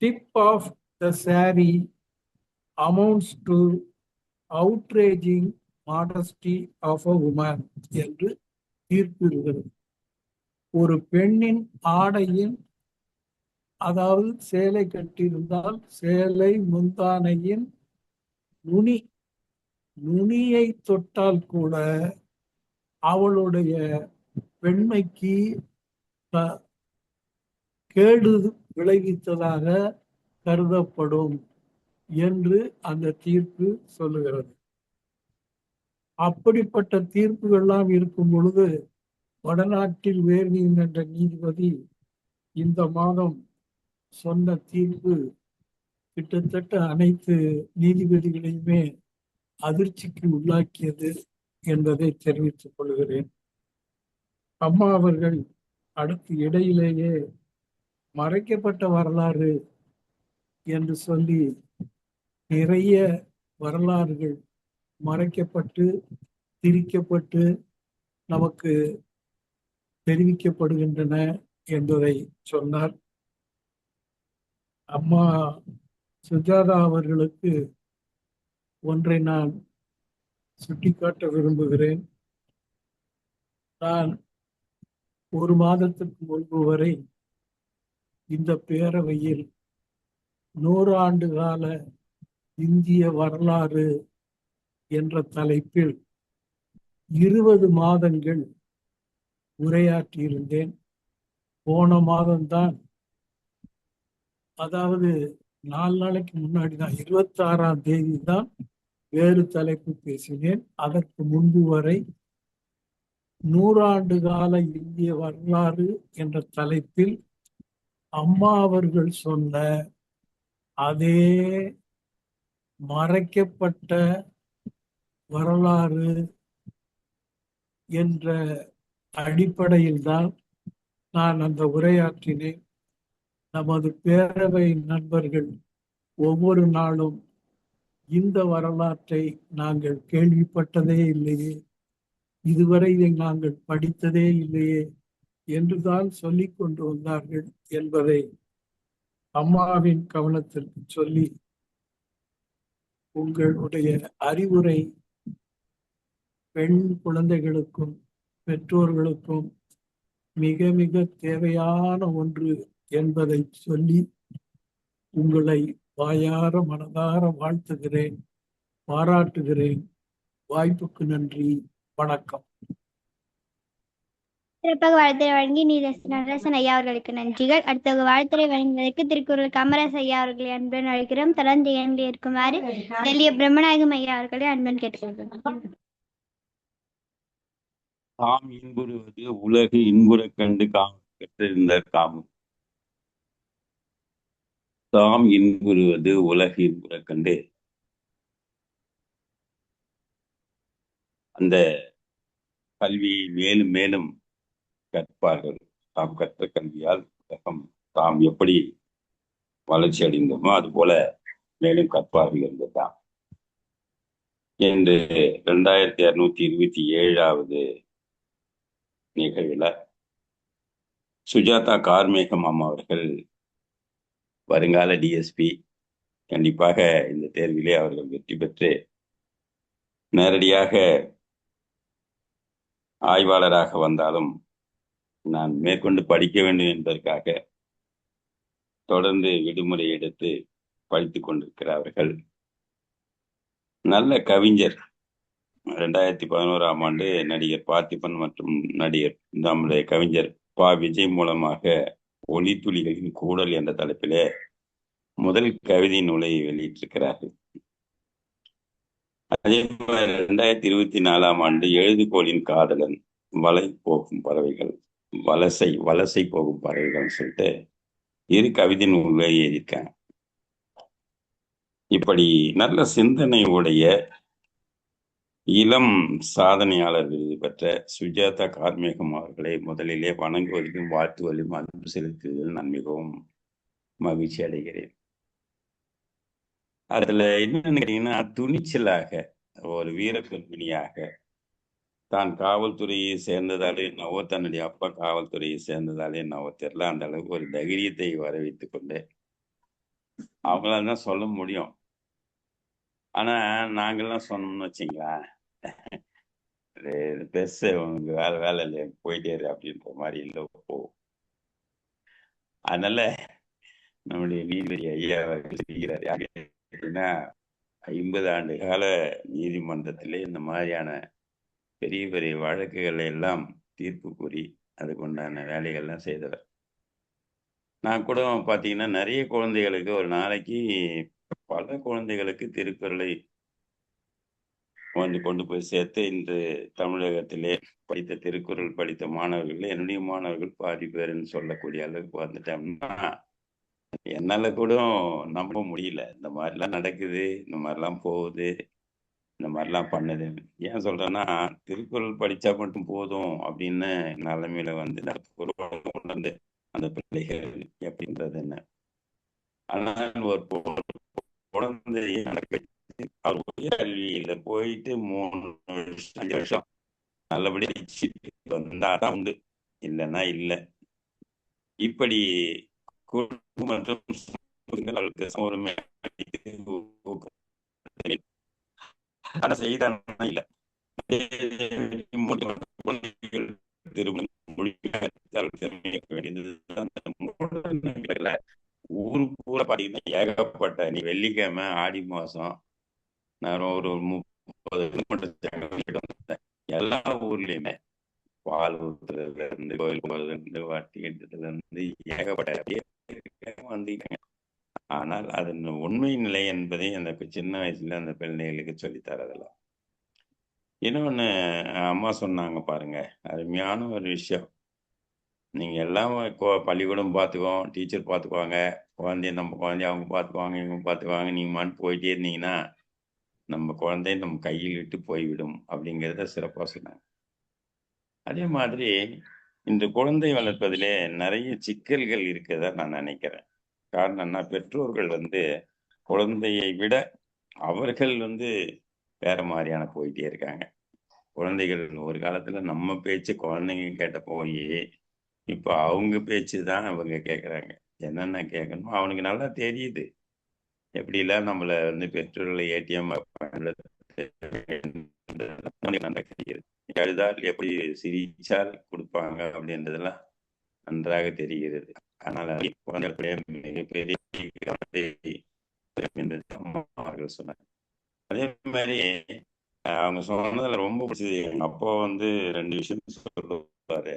Speaker 7: tip of the saree amounts to outraging modesty of a woman என்று தீர்ப்பு இருக்கிறது. ஒரு பெண்ணின் ஆடையின், அதாவது சேலை கட்டியிருந்தால் சேலை முந்தானையின் நுனியை தொட்டால் கூட அவளுடைய பெண்மைக்கு கேடு விளைவித்ததாக கருதப்படும் என்று அந்த தீர்ப்பு சொல்லுகிறது. அப்படிப்பட்ட தீர்ப்புகள்லாம் இருக்கும் பொழுது வடநாட்டில் உயர் நீதிமன்ற நீதிபதி இந்த மாதம் சொன்ன தீர்ப்பு கிட்டத்தட்ட அனைத்து நீதிபதிகளையுமே அதிர்ச்சிக்கு உள்ளாக்கியது என்பதை தெரிவித்துக் கொள்கிறேன். அம்மா அவர்கள் அடுத்து இடையிலேயே மறைக்கப்பட்ட வரலாறு என்று சொல்லி நிறைய வரலாறுகள் மறைக்கப்பட்டு திரிக்கப்பட்டு நமக்கு தெரிவிக்கப்படுகின்றன என்பதை சொன்னார். அம்மா சுஜாதா அவர்களுக்கு ஒன்றை நான் சுட்டிக்காட்ட விரும்புகிறேன். நான் ஒரு மாதத்துக்கு முன்பு வரை இந்த பேரவையில் 100 ஆண்டு கால இந்திய வரலாறு என்ற தலைப்பில் 20 மாதங்கள் உரையாற்றியிருந்தேன். போன மாதம்தான், அதாவது 4 நாளைக்கு முன்னாடி தான், 26ஆம் தேதி தான் வேறு தலைப்பு பேசினேன். அதற்கு முன்பு வரை 100 ஆண்டு கால இந்திய வரலாறு என்ற தலைப்பில் அம்மா அவர்கள் சொன்ன அதே மறைக்கப்பட்ட வரலாறு என்ற அடிப்படையில் தான் நான் அந்த உரையாற்றினேன். நமது பேரவை நண்பர்கள் ஒவ்வொரு நாளும் இந்த வரலாற்றை நாங்கள் கேள்விப்பட்டதே இல்லையே, இதுவரை இதை நாங்கள் படித்ததே இல்லையே என்றுதான் சொல்லிக் கொண்டு வந்தார்கள் என்பதை அம்மாவின் கவனத்திற்கு சொல்லி உங்களுடைய அறிவுரை பெண் குழந்தைகளுக்கும் பெற்றோர்களுக்கும் மிக மிக தேவையான ஒன்று என்பதை சொல்லி உங்களை வாயார மனதார வாழ்த்துகிறேன், பாராட்டுகிறேன். வாய்ப்புக்கு நன்றி, வணக்கம்.
Speaker 2: சிறப்பாக வாழ்த்துறை வழங்கி நடராசன் ஐயா அவர்களுக்கு நன்றிகள். அடுத்த வாழ்த்துறை வழங்குவதற்கு திருக்குறள் காமராஜ் ஐயா அவர்களை அன்புடன் அழைக்கிறோம். தொடர்ந்து இயங்கி இருக்குமாறு டெல்லிய பிரம்மநாயகம் ஐயா அவர்களை அன்புடன் கேட்டுக்கொள்கிறோம்.
Speaker 4: தாம் இன்புறுவது உலகு இன்புறக் கண்டு பெற்றிருந்த காமம். தாம் இன்புறுவது உலகு இன்புறக் கண்டு அந்த கல்வியை மேலும் மேலும் கற்பார்கள். தாம் கற்ற கல்வியால் உலகம் தாம் எப்படி வளர்ச்சி அடைந்தோமோ அது போல மேலும் கற்பார்கள் என்பதுதான். இன்று 2227வது நிகழ்வுல சுஜாதா கார்மேகம் அம்மா அவர்கள் வருங்கால டிஎஸ்பி. கண்டிப்பாக இந்த தேர்விலே அவர்கள் வெற்றி பெற்று நேரடியாக ஆய்வாளராக வந்தாலும் நான் மேற்கொண்டு படிக்க வேண்டும் என்பதற்காக தொடர்ந்து விடுமுறை எடுத்து படித்துக் கொண்டிருக்கிறார்கள். நல்ல கவிஞர். 2011ஆம் ஆண்டு நடிகர் பார்த்திபன் மற்றும் நடிகர் நம்முடைய கவிஞர் பா. விஜய் மூலமாக ஒளித்துளிகளின் கூடல் என்ற தலைப்பிலே முதல் கவிதை நூலை வெளியிட்டிருக்கிறார்கள். அதே மாதிரி 2024ஆம் ஆண்டு எழுதுகோளின் காதலன், வலை போகும் பறவைகள், வலசை போகும் பறவைகள் சொல்லிட்டு 2 கவிதை நூல்களை எழுதியிருக்காங்க. இப்படி நல்ல சிந்தனை உடைய இளம் சாதனையாளர் விருது பெற்ற சுஜாதா கார்மேகம் அவர்களை முதலிலே வணங்குவதிலும் வாழ்த்துவதிலும் அன்பு செலுத்துவதில் நான் மிகவும் மகிழ்ச்சி அடைகிறேன். அதுல என்னன்னு கேட்டீங்கன்னா, துணிச்சலாக ஒரு வீரப்பெண்மணியாக தான் காவல்துறையை சேர்ந்ததாலே என்னவோ, தன்னுடைய அப்பா காவல்துறையை சேர்ந்ததாலே என்னவோ தெரியல, அந்த அளவுக்கு ஒரு தைரியத்தை வர வைத்துக் கொண்டு அவங்களால தான் சொல்ல முடியும். ஆனா நாங்கெல்லாம் சொன்னோம்னு வச்சிங்களா, பெருசு உனக்கு வேலை இல்லையா, போயிட்டே இரு அப்படின்ற மாதிரி இல்லை போகும். அதனால நம்முடைய நீதிபதி ஐயா செய்கிறார். அப்படின்னா 50 ஆண்டு கால நீதிமன்றத்திலே இந்த மாதிரியான பெரிய பெரிய வழக்குகளை எல்லாம் தீர்ப்பு கூறி அதுக்கு உண்டான வேலைகள்லாம் செய்தவர். நான் கூட பார்த்தீங்கன்னா நிறைய குழந்தைகளுக்கு ஒரு நாளைக்கு பல குழந்தைகளுக்கு திருக்குறளை கொண்டு போய் சேர்த்து இன்று தமிழகத்திலே படித்த திருக்குறள் படித்த மாணவர்கள் என்னுடைய மாணவர்கள் பாதி பேருன்னு சொல்லக்கூடிய அளவுக்கு வந்துட்டோம்னா என்னால கூட நம்ப முடியல. இந்த மாதிரிலாம் நடக்குது, இந்த மாதிரிலாம் போகுது, இந்த மாதிரிலாம் பண்ணுது. ஏன் சொல்றேன்னா, திருக்குறள் படிச்சா மட்டும் போதும் அப்படின்னு நிலைமையில வந்து உணர்ந்து அந்த பிள்ளைகள் எப்படின்றது என்ன. ஆனால் ஒரு குழந்தைய அவர் உயர்கல்வியில போயிட்டு 3 வருஷம் 5 வருஷம் நல்லபடியா வந்தாதான் உண்டு, இல்லைன்னா இல்லை. இப்படி குடும்பம் மற்றும் செய்தால் இல்லை ஊரு பூரா பாத்தீங்கன்னா ஏகப்பட்ட நீ வெள்ளிக்கிழமை ஆடி மாசம் நான் ஒரு 30 எல்லா ஊர்லயுமே பால் ஊத்துறதுல இருந்து கோயில் போறதுல இருந்து வாட்டி எடுத்ததுல இருந்து ஏகப்பட்ட வந்துட்டாங்க. ஆனால் அது உண்மை நிலை என்பதை அந்த சின்ன வயசுல அந்த பிள்ளைகளுக்கு சொல்லித்தரதெல்லாம். இன்னொன்னு அம்மா சொன்னாங்க பாருங்க, அருமையான ஒரு விஷயம். நீங்க எல்லாம் பள்ளிக்கூடம் பார்த்துக்குவோம், டீச்சர் பார்த்துக்குவாங்க, நம்ம குழந்தைய அவங்க பார்த்துக்குவாங்க, இவங்க பார்த்துக்குவாங்க, நீங்க மட்டும் போயிட்டே இருந்தீங்கன்னா நம்ம குழந்தை நம்ம கையில் விட்டு போய்விடும் அப்படிங்கிறத சிறப்பாக சொன்னாங்க. அதே மாதிரி இந்த குழந்தை வளர்ப்பதிலே நிறைய சிக்கல்கள் இருக்கிறதா நான் நினைக்கிறேன். காரணம்னா, பெற்றோர்கள் குழந்தையை விட அவர்கள் வேற மாதிரியான போயிட்டே இருக்காங்க. குழந்தைகள் ஒரு காலத்துல நம்ம பேச்சு குழந்தைங்க கேட்ட போய் இப்ப அவங்க பேச்சு தான் அவங்க கேட்கறாங்க. என்னென்ன கேட்கணுமோ அவனுக்கு நல்லா தெரியுது. எப்படிலாம் நம்மள பெற்றோர்களை ஏடிஎம் அழுதால் எப்படி சிரிச்சால் கொடுப்பாங்க அப்படின்றதெல்லாம் நன்றாக தெரிகிறது. ஆனால் மிகப்பெரிய அவர்கள் சொன்னாங்க. அதே மாதிரி அவங்க சொன்னதுல ரொம்ப பிடிச்சது, எங்க அப்பா 2 விஷயம் சொல்லுவாரு.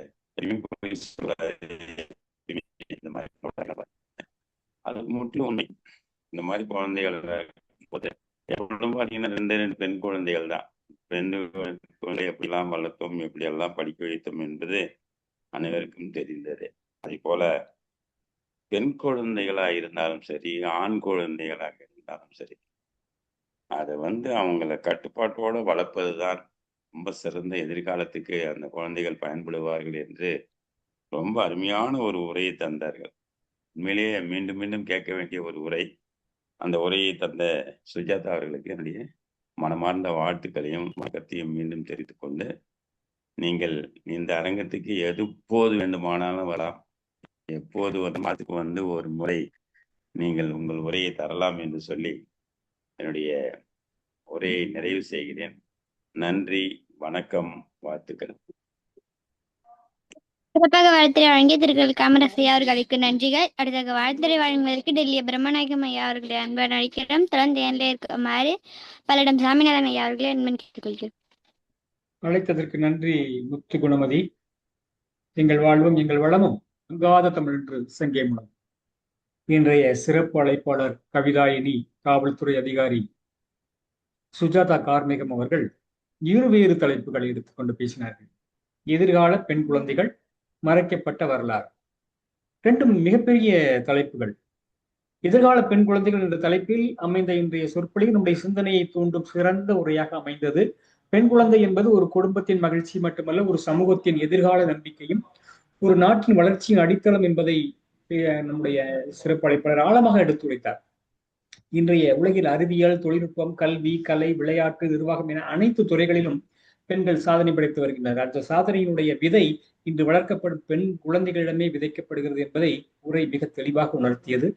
Speaker 4: இந்த மாதிரி அது முற்றிலும் உண்மை. இந்த மாதிரி குழந்தைகள் பாத்தீங்கன்னா 2 பெண் குழந்தைகள் தான். பெண் குழந்தை எப்படிலாம் வளர்த்தோம், எப்படியெல்லாம் படிக்க வைத்தோம் என்பது அனைவருக்கும் தெரிந்தது. அதே போல பெண் குழந்தைகளா இருந்தாலும் சரி, ஆண் குழந்தைகளாக இருந்தாலும் சரி, அதை அவங்கள கட்டுப்பாட்டோட வளர்ப்பதுதான் ரொம்ப சிறந்த எதிர்காலத்துக்கு அந்த குழந்தைகள் பயன்படுவார்கள் என்று ரொம்ப அருமையான ஒரு உரையை தந்தார்கள். உண்மையிலேயே மீண்டும் மீண்டும் கேட்க வேண்டிய ஒரு உரை. அந்த உரையை தந்த சுஜாதா அவர்களுக்கு என்னுடைய மனமார்ந்த வாழ்த்துக்களையும் வணக்கத்தையும் மீண்டும் தெரிவித்துக் கொண்டு, நீங்கள் இந்த அரங்கத்துக்கு எப்போது வேண்டுமானாலும் வரலாம். எப்போது ஒரு மாதத்துக்கு வந்து ஒரு முறை நீங்கள் உங்கள் உரையை தரலாம் என்று சொல்லி என்னுடைய உரையை நிறைவு செய்கிறேன். நன்றி, வணக்கம், வாழ்த்துக்கள்.
Speaker 2: சிறப்பாக வாழ்த்துறை வழங்கிய திரு காமராஜ் ஐயா அவர்களுக்கு நன்றிகள். அடுத்த வாழ்த்துறை வழங்குவதற்கு டெல்லி பிரம்மநாயகம் ஐயா அவர்களை அன்புடன் அழைக்கிறோம். தொடர்ந்து எண்ணில் இருக்குமாறு பல்லடம் சாமிநாதன் ஐயா அவர்களை அன்புடன் கேட்டுக்கொள்கிறோம்.
Speaker 3: அழைத்ததற்கு நன்றி முத்து குணமதி. எங்கள் வாழ்வும் எங்கள் வளமும் அங்காத தமிழ் என்று சங்கே முழங்கும். இன்றைய சிறப்பு அழைப்பாளர் கவிதாயினி காவல்துறை அதிகாரி சுஜாதா கார்மேகம் அவர்கள் இருவேறு தலைப்புகளை எடுத்துக்கொண்டு பேசினார்கள். எதிர்கால பெண் குழந்தைகள், மறைக்கப்பட்ட வரலாறு. ரெண்டும் மிகப்பெரிய தலைப்புகள். எதிர்கால பெண் குழந்தைகள் என்ற தலைப்பில் அமைந்த இன்றைய சொற்பொழிவு நம்முடைய சிந்தனையை தூண்டும் சிறந்த உரையாக அமைந்தது. பெண் குழந்தை என்பது ஒரு குடும்பத்தின் மகிழ்ச்சி மட்டுமல்ல, ஒரு சமூகத்தின் எதிர்கால நம்பிக்கையும் ஒரு நாட்டின் வளர்ச்சியின் அடித்தளம் என்பதை நம்முடைய சிறப்பு அழைப்பாளர் ஆழமாக எடுத்துரைத்தார். இன்றைய உலகில் அறிவியல், தொழில்நுட்பம், கல்வி, கலை, விளையாட்டு, நிர்வாகம் என அனைத்து துறைகளிலும் பெண்கள் சாதனை படைத்து வருகின்றனர். அந்த சாதனையினுடைய விதை இன்று வளர்க்கப்படும் பெண் குழந்தைகளிடமே விதைக்கப்படுகிறது என்பதை உரை மிக தெளிவாக உணர்த்தியது.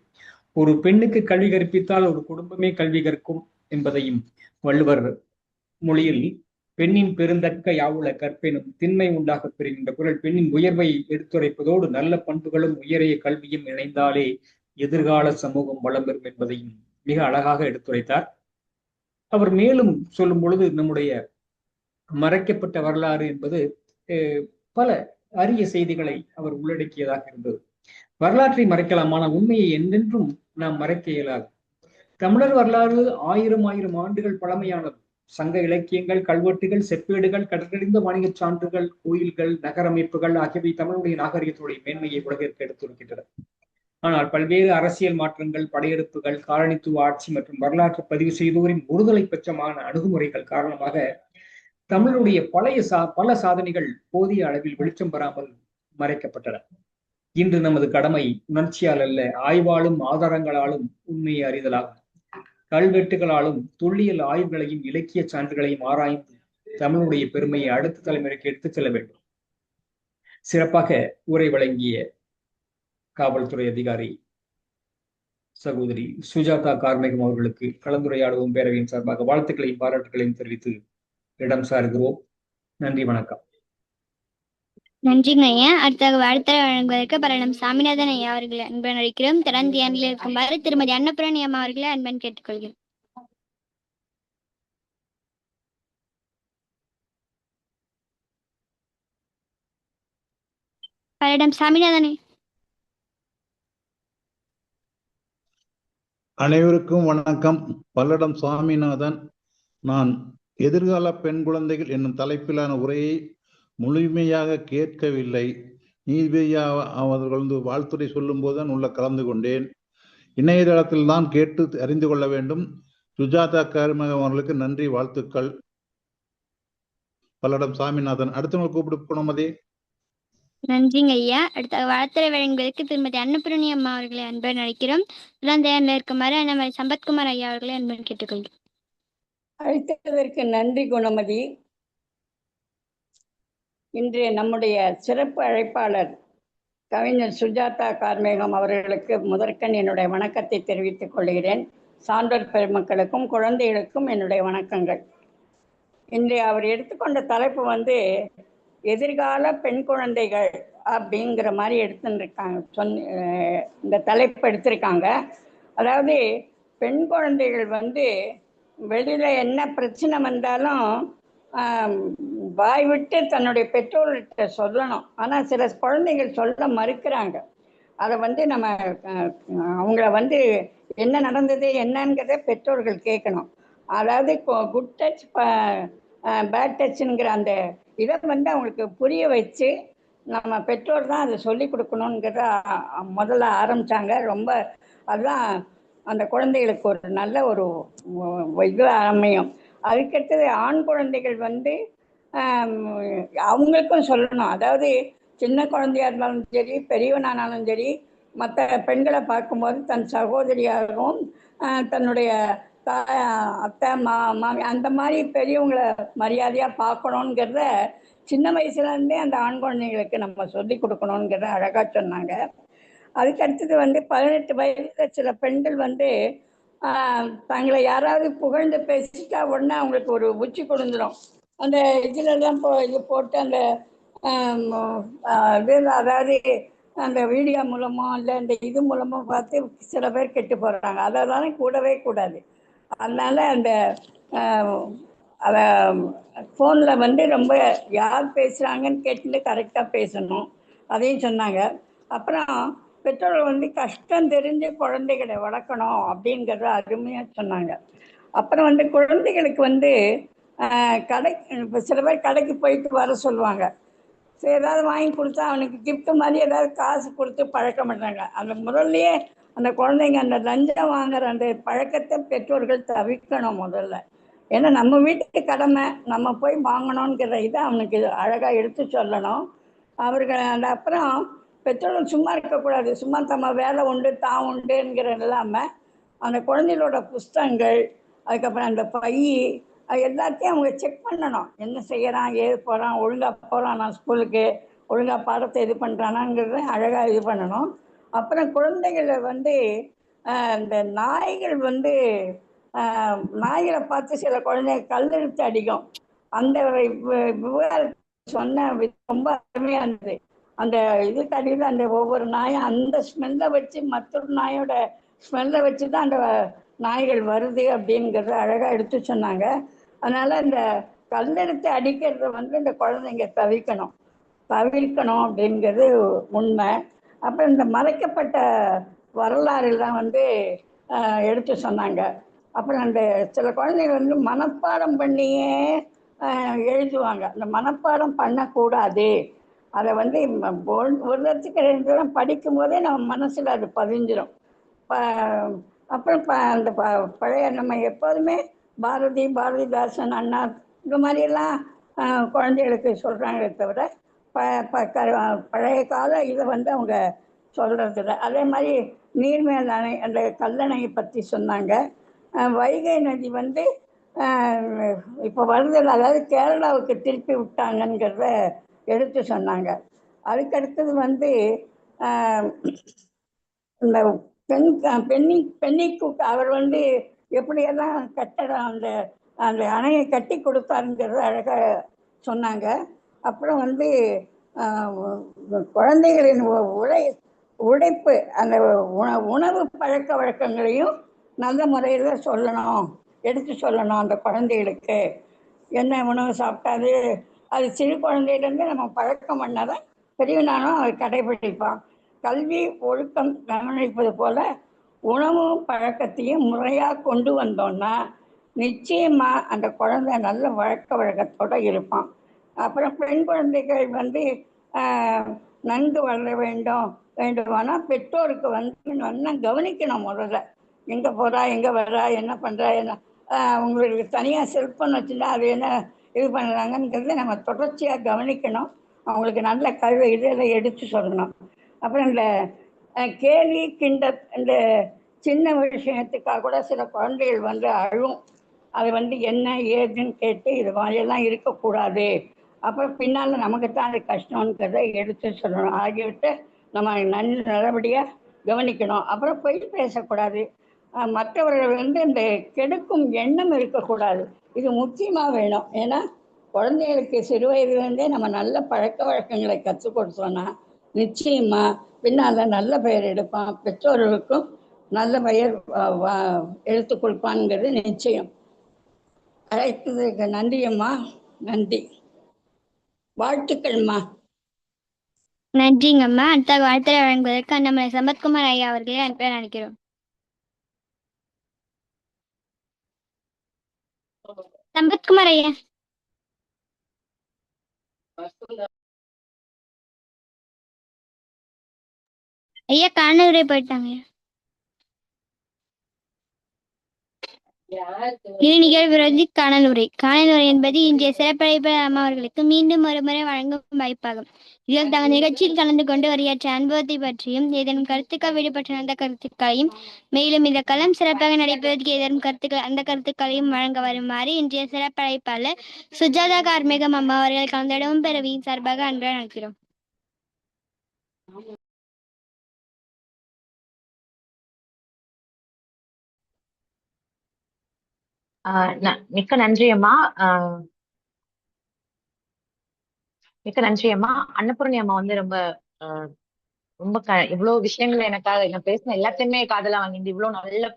Speaker 3: ஒரு பெண்ணுக்கு கல்வி கற்பித்தால் ஒரு குடும்பமே கல்வி கற்கும் என்பதையும் வள்ளுவர் மொழியில் பெண்ணின் பெருந்தக்க யாவுல கற்பெனும் திண்மை உண்டாக பெறுகின்ற குரல் பெண்ணின் உயர்வை எடுத்துரைப்பதோடு நல்ல பண்புகளும் உயரிய கல்வியும் இணைந்தாலே எதிர்கால சமூகம் வளம் பெறும் என்பதையும் மிக அழகாக எடுத்துரைத்தார். அவர் மேலும் சொல்லும் பொழுது நம்முடைய மறைக்கப்பட்ட வரலாறு என்பது பல அரிய செய்திகளை அவர் உள்ளடக்கியதாக இருந்தது. வரலாற்றை மறைக்கலாம், ஆனால் உண்மையை என்றென்றும் நாம் மறைக்க இயலாது. தமிழர் வரலாறு ஆயிரம் ஆண்டுகள் பழமையானது. சங்க இலக்கியங்கள், கல்வெட்டுகள், செப்பேடுகள், கடற்கடிந்த வாணிக சான்றுகள், கோயில்கள், நகரமைப்புகள் ஆகியவை தமிழுடைய நாகரிகத்துடைய மேன்மையை உலகிற்கு எடுத்துரைக்கின்றன. ஆனால் பல்வேறு அரசியல் மாற்றங்கள், படையெடுப்புகள், காலனித்துவ ஆட்சி மற்றும் வரலாற்று பதிவு செய்தோரின் ஒருதலை பட்சமான அணுகுமுறைகள் காரணமாக தமிழுடைய பல சாதனைகள் போதிய அளவில் வெளிச்சம் பெறாமல் மறைக்கப்பட்டன. இன்று நமது கடமை உணர்ச்சியால் அல்ல, ஆய்வாலும் ஆதாரங்களாலும் உண்மையை அறிதலாகும். கல்வெட்டுகளாலும் தொல்லியல் ஆய்வுகளையும் இலக்கிய சான்றுகளையும் ஆராய்ந்து தமிழுடைய பெருமையை அடுத்த தலைமுறைக்கு எடுத்துச் செல்ல வேண்டும். சிறப்பாக உரை வழங்கிய காவல்துறை அதிகாரி சகோதரி சுஜாதா கார்மேகம் அவர்களுக்கு கலந்துரையாடுவோம் பேரவையின் சார்பாக வாழ்த்துக்களையும் பாராட்டுகளையும் தெரிவித்து இடம் சாருகிறோம். நன்றி, வணக்கம்.
Speaker 2: நன்றிங்க ஐயா. அடுத்த வாழ்த்துறை வழங்குவதற்கு பல்லடம் சாமிநாதன் ஐயா அவர்களை அன்பன் அழைக்கிறோம். தொடர்ந்து எண்ணில் இருக்குமாறு திருமதி அன்னபூரணி அம்மா அவர்களை அன்பன் கேட்டுக்கொள்கிறோம். பல்லடம் சாமிநாதனே.
Speaker 8: அனைவருக்கும் வணக்கம். பல்லடம் சாமிநாதன். நான் எதிர்கால பெண் குழந்தைகள் என்னும் தலைப்பிலான உரையை முழுமையாக கேட்கவில்லை. நீதிபதியா அவர்கள் வாழ்த்துறை சொல்லும் போதுதான் உள்ள கலந்து கொண்டேன். இணையதளத்தில் தான் கேட்டு அறிந்து கொள்ள வேண்டும். சுஜாதா கார்மேகம் அவர்களுக்கு நன்றி, வாழ்த்துக்கள். பல்லடம் சாமிநாதன். அடுத்தவங்க கூப்பிட்டு குணமதி.
Speaker 2: நன்றிங்க ஐயா. அடுத்த வாழ்த்துறை வழங்குவதற்கு திருமதி அன்னபூரணி அம்மா அவர்களை அன்பன் அழைக்கிறோம். தொடர்ந்து இருக்குமாறு அண்ணாமலை சம்பத்குமார் ஐயா அவர்களை அன்பன் கேட்டுக்கொள்கிறோம்.
Speaker 5: அழைத்ததற்கு நன்றி குணமதி. இன்று நம்முடைய சிறப்பு அழைப்பாளர் கவிஞர் சுஜாதா கார்மேகம் அவர்களுக்கு முதற்கண் என்னுடைய வணக்கத்தை தெரிவித்துக் கொள்கிறேன். சான்றோர் பெருமக்களுக்கும் குழந்தைகளுக்கும் என்னுடைய வணக்கங்கள். இன்று அவர் எடுத்துக்கொண்ட தலைப்பு எதிர்கால பெண் குழந்தைகள் அப்படிங்கிற மாதிரி எடுத்துருக்காங்க. இந்த தலைப்பு எடுத்திருக்காங்க. அதாவது பெண் குழந்தைகள் வெளியில் என்ன பிரச்சனை வந்தாலும் வாய் விட்டு தன்னுடைய பெற்றோர்கிட்ட சொல்லணும். ஆனால் சில குழந்தைகள் சொல்ல மறுக்கிறாங்க. அதை நம்ம அவங்கள என்ன நடந்தது என்னங்கிறத பெற்றோர்கள் கேட்கணும். அதாவது குட் டச் பேட் டச்சுங்கிற அந்த இதை அவங்களுக்கு புரிய வச்சு நம்ம பெற்றோர் தான் அதை சொல்லி கொடுக்கணுங்கிறத முதல்ல ஆரம்பித்தாங்க. ரொம்ப அதுதான் அந்த குழந்தைகளுக்கு ஒரு நல்ல ஒரு இது அமையும். அதுக்கடுத்தது ஆண் குழந்தைகள் அவங்களுக்கும் சொல்லணும். அதாவது சின்ன குழந்தையா இருந்தாலும் சரி, பெரியவனானாலும் சரி, மற்ற பெண்களை பார்க்கும்போது தன் சகோதரியாகவும் தன்னுடைய அத்தை மாமி அந்த மாதிரி பெரியவங்களை மரியாதையாக பார்க்கணுங்கிறத சின்ன வயசுலேருந்தே அந்த ஆண் குழந்தைங்களுக்கு நம்ம சொல்லி கொடுக்கணுங்கிறத அழகாக சொன்னாங்க. அதுக்கு அடுத்தது 18 வயதுல சில பெண்கள் தங்களை யாராவது புகழ்ந்து பேசிட்டா உடனே அவங்களுக்கு ஒரு உச்சி கொடுந்துடும். அந்த இதுலலாம் இது போட்டு அந்த அதாவது அந்த வீடியோ மூலமோ இல்லை இந்த இது மூலமோ பார்த்து சில பேர் கெட்டு போடுறாங்க. அதெல்லாம் கூடவே கூடாது. அதனால அந்த அதை ஃபோனில் ரொம்ப யார் பேசுகிறாங்கன்னு கேட்டுட்டு கரெக்டாக பேசணும், அதையும் சொன்னாங்க. அப்புறம் பெற்றோர்கள் கஷ்டம் தெரிஞ்சு குழந்தைகளை வளர்க்கணும் அப்படிங்கிறத அருமையாக சொன்னாங்க. அப்புறம் குழந்தைகளுக்கு கடை இப்போ சில பேர் கடைக்கு போயிட்டு வர சொல்லுவாங்க. சரி, ஏதாவது வாங்கி கொடுத்தா அவனுக்கு கிஃப்ட் மாதிரி ஏதாவது காசு கொடுத்து பழக்க மாட்டாங்க. அந்த முதல்லையே அந்த குழந்தைங்க அந்த லஞ்சம் வாங்குற அந்த பழக்கத்தை பெற்றோர்கள் தவிர்க்கணும் முதல்ல. ஏன்னா நம்ம வீட்டுக்கு கடமை, நம்ம போய் வாங்கணுங்கிற இதை அவனுக்கு அழகாக எடுத்து சொல்லணும். அவர்கள் அப்புறம் பெற்றோர்கள் சும்மா இருக்கக்கூடாது. சும்மா தம்ம வேலை உண்டு தான் உண்டுங்கிறது இல்லாமல் அந்த குழந்தைகளோட புஸ்தகங்கள், அதுக்கப்புறம் அந்த பை, அது எல்லாத்தையும் அவங்க செக் பண்ணணும். என்ன செய்கிறான், ஏது போகிறான், ஒழுங்காக போகிறான் நான் ஸ்கூலுக்கு, ஒழுங்காக பாடத்தை இது பண்ணுறானாங்கிறத அழகாக இது பண்ணணும். அப்புறம் குழந்தைகளை இந்த நாய்கள் நாய்களை பார்த்து சில குழந்தைங்க கல்லெடுத்து அடிக்கும். அந்த விவகாரத்தை சொன்ன ரொம்ப அருமையாக இருந்தது. அந்த இதுக்கு அடியில் அந்த ஒவ்வொரு நாயும் அந்த ஸ்மெல்லை வச்சு மற்றொரு நாயோட ஸ்மெல்லை வச்சு தான் அந்த நாய்கள் வருது அப்படிங்கிறத அழகாக எடுத்து சொன்னாங்க. அதனால் இந்த கல்லெடுத்து அடிக்கிறத இந்த குழந்தைங்க தவிர்க்கணும் அப்படிங்கிறது உண்மை. அப்புறம் இந்த மறைக்கப்பட்ட வரலாறுலாம் எடுத்து சொன்னாங்க. அப்புறம் அந்த சில குழந்தைகள் மனப்பாடம் பண்ணியே எழுதுவாங்க. அந்த மனப்பாடம் பண்ணக்கூடாது. அதை ஒரு இடத்துக்கு 2 தடவை படிக்கும் போதே நம்ம மனசில் அது பதிஞ்சிடும். அப்புறம் அந்த பழைய நம்ம எப்போதுமே பாரதிதாசன், அண்ணா இந்த மாதிரியெல்லாம் குழந்தைகளுக்கு சொல்கிறாங்களே தவிர பழைய கால இதை அவங்க சொல்கிறதில்ல. அதே மாதிரி நீர்மேல் அணை, அந்த கல்லணையை பற்றி சொன்னாங்க. வைகை நதி இப்போ வருதில்லை, அதாவது கேரளாவுக்கு திருப்பி விட்டாங்கங்கிறத எடுத்து சொன்னாங்க. அதுக்கடுத்தது இந்த பெண்ணிக்கு அவர் எப்படியெல்லாம் கட்டடம் அந்த அணையை கட்டி கொடுத்தாருங்கிறத அழகாக சொன்னாங்க. அப்புறம் குழந்தைகளின் உழைப்பு, அந்த உணவு பழக்க வழக்கங்களையும் நல்ல முறையில் சொல்லணும், எடுத்து சொல்லணும். அந்த குழந்தைகளுக்கு என்ன உணவு சாப்பிட்டாது, அது சிறு குழந்தையிலேருந்து நம்ம பழக்கம் பண்ணாதான் பெரியவனாலும் அதை கடைபிடிப்பான். கல்வி ஒழுக்கம் கவனிப்பது போல உணவு பழக்கத்தையும் முறையாக கொண்டு வந்தோம்னா நிச்சயமாக அந்த குழந்தை நல்ல வழக்கத்தோடு இருப்பான். அப்புறம் பெண் குழந்தைகள் நன்கு வளர வேண்டுமானால் பெற்றோருக்கு நல்லா கவனிக்கணும். முதல்ல எங்கே போகிறா, எங்கே வர்றா, என்ன பண்ணுறா, என்ன உங்களுக்கு தனியாக செல்ஃபோன் வச்சுருந்தா அது என்ன இது பண்ணுறாங்கங்கிறத நம்ம தொடர்ச்சியாக கவனிக்கணும். அவங்களுக்கு நல்ல கல்வி இதெல்லாம் எடுத்து சொல்லணும். அப்புறம் இந்த கேலி கிண்டல், இந்த சின்ன விஷயத்துக்காக கூட சில குழந்தைகள் அழும். அது என்ன ஏதுன்னு கேட்டு இது மாதிரியெல்லாம் இருக்கக்கூடாது. அப்புறம் பின்னால் நமக்குத்தான் அது கஷ்டம்ங்கிறத எடுத்து சொல்லணும். ஆகியவற்றை நம்ம நல்லபடியாக கவனிக்கணும். அப்புறம் பொய் பேசக்கூடாது. மற்றவர்கள் இந்த கெடுக்கும் எண்ணம் இருக்கக்கூடாது. இது முக்கியமாக வேணும். ஏன்னா குழந்தைகளுக்கு சிறு வயதுலேருந்தே நம்ம நல்ல பழக்க வழக்கங்களை கற்றுக் கொடுத்தோன்னா நிச்சயமாக பின்னால் நல்ல பெயர் எடுப்பான், பெற்றோர்களுக்கும் நல்ல பெயர் எடுத்து கொடுப்பான்ங்கிறது நிச்சயம். அழைத்ததுக்கு நன்றியம்மா, நன்றி, வாழ்த்துக்கள்மா.
Speaker 2: நன்றிங்கம்மா. அடுத்த வாழ்த்துறை வழங்குவதற்கு அண்ணாமலை சம்பத்குமார் ஐயா அவர்களே அனுப்ப நினைக்கிறோம். சம்பத்குமார் ஐயா. ஐயா காணொலியை போயிட்டாங்க. இரு நிகழ்வுறுதி காணலுரை. காணலுரை என்பது இன்றைய சிறப்பழைப்பாளர் அம்மா அவர்களுக்கு மீண்டும் ஒருமுறை வழங்கும் வாய்ப்பாகும். இதில் தங்கள் நிகழ்ச்சியில் கலந்து கொண்டு உரையாற்ற அனுபவத்தை பற்றியும் ஏதேனும் கருத்துக்கள் விடுபட்ட அந்த கருத்துக்களையும் மேலும் இந்த களம் சிறப்பாக நடைபெறுவதற்கு ஏதேனும் கருத்துக்கள் அந்த கருத்துக்களையும் வழங்க வருமாறு இன்றைய சிறப்பழைப்பாளர் சுஜாதா கார்மேகம் அம்மா அவர்கள் கலந்திடவும் பிறவியின் சார்பாக அன்புடன் அழைக்கிறோம்.
Speaker 6: மிக்க நன்றி அம்மா. மிக்க நன்றி அம்மா. அன்னபூர்ணி அம்மா வந்து ரொம்ப ரொம்ப இவ்வளவு விஷயங்கள் எனக்காக நான் பேசின எல்லாத்தையுமே காதலா வாங்கிட்டு இவ்வளவு நல்ல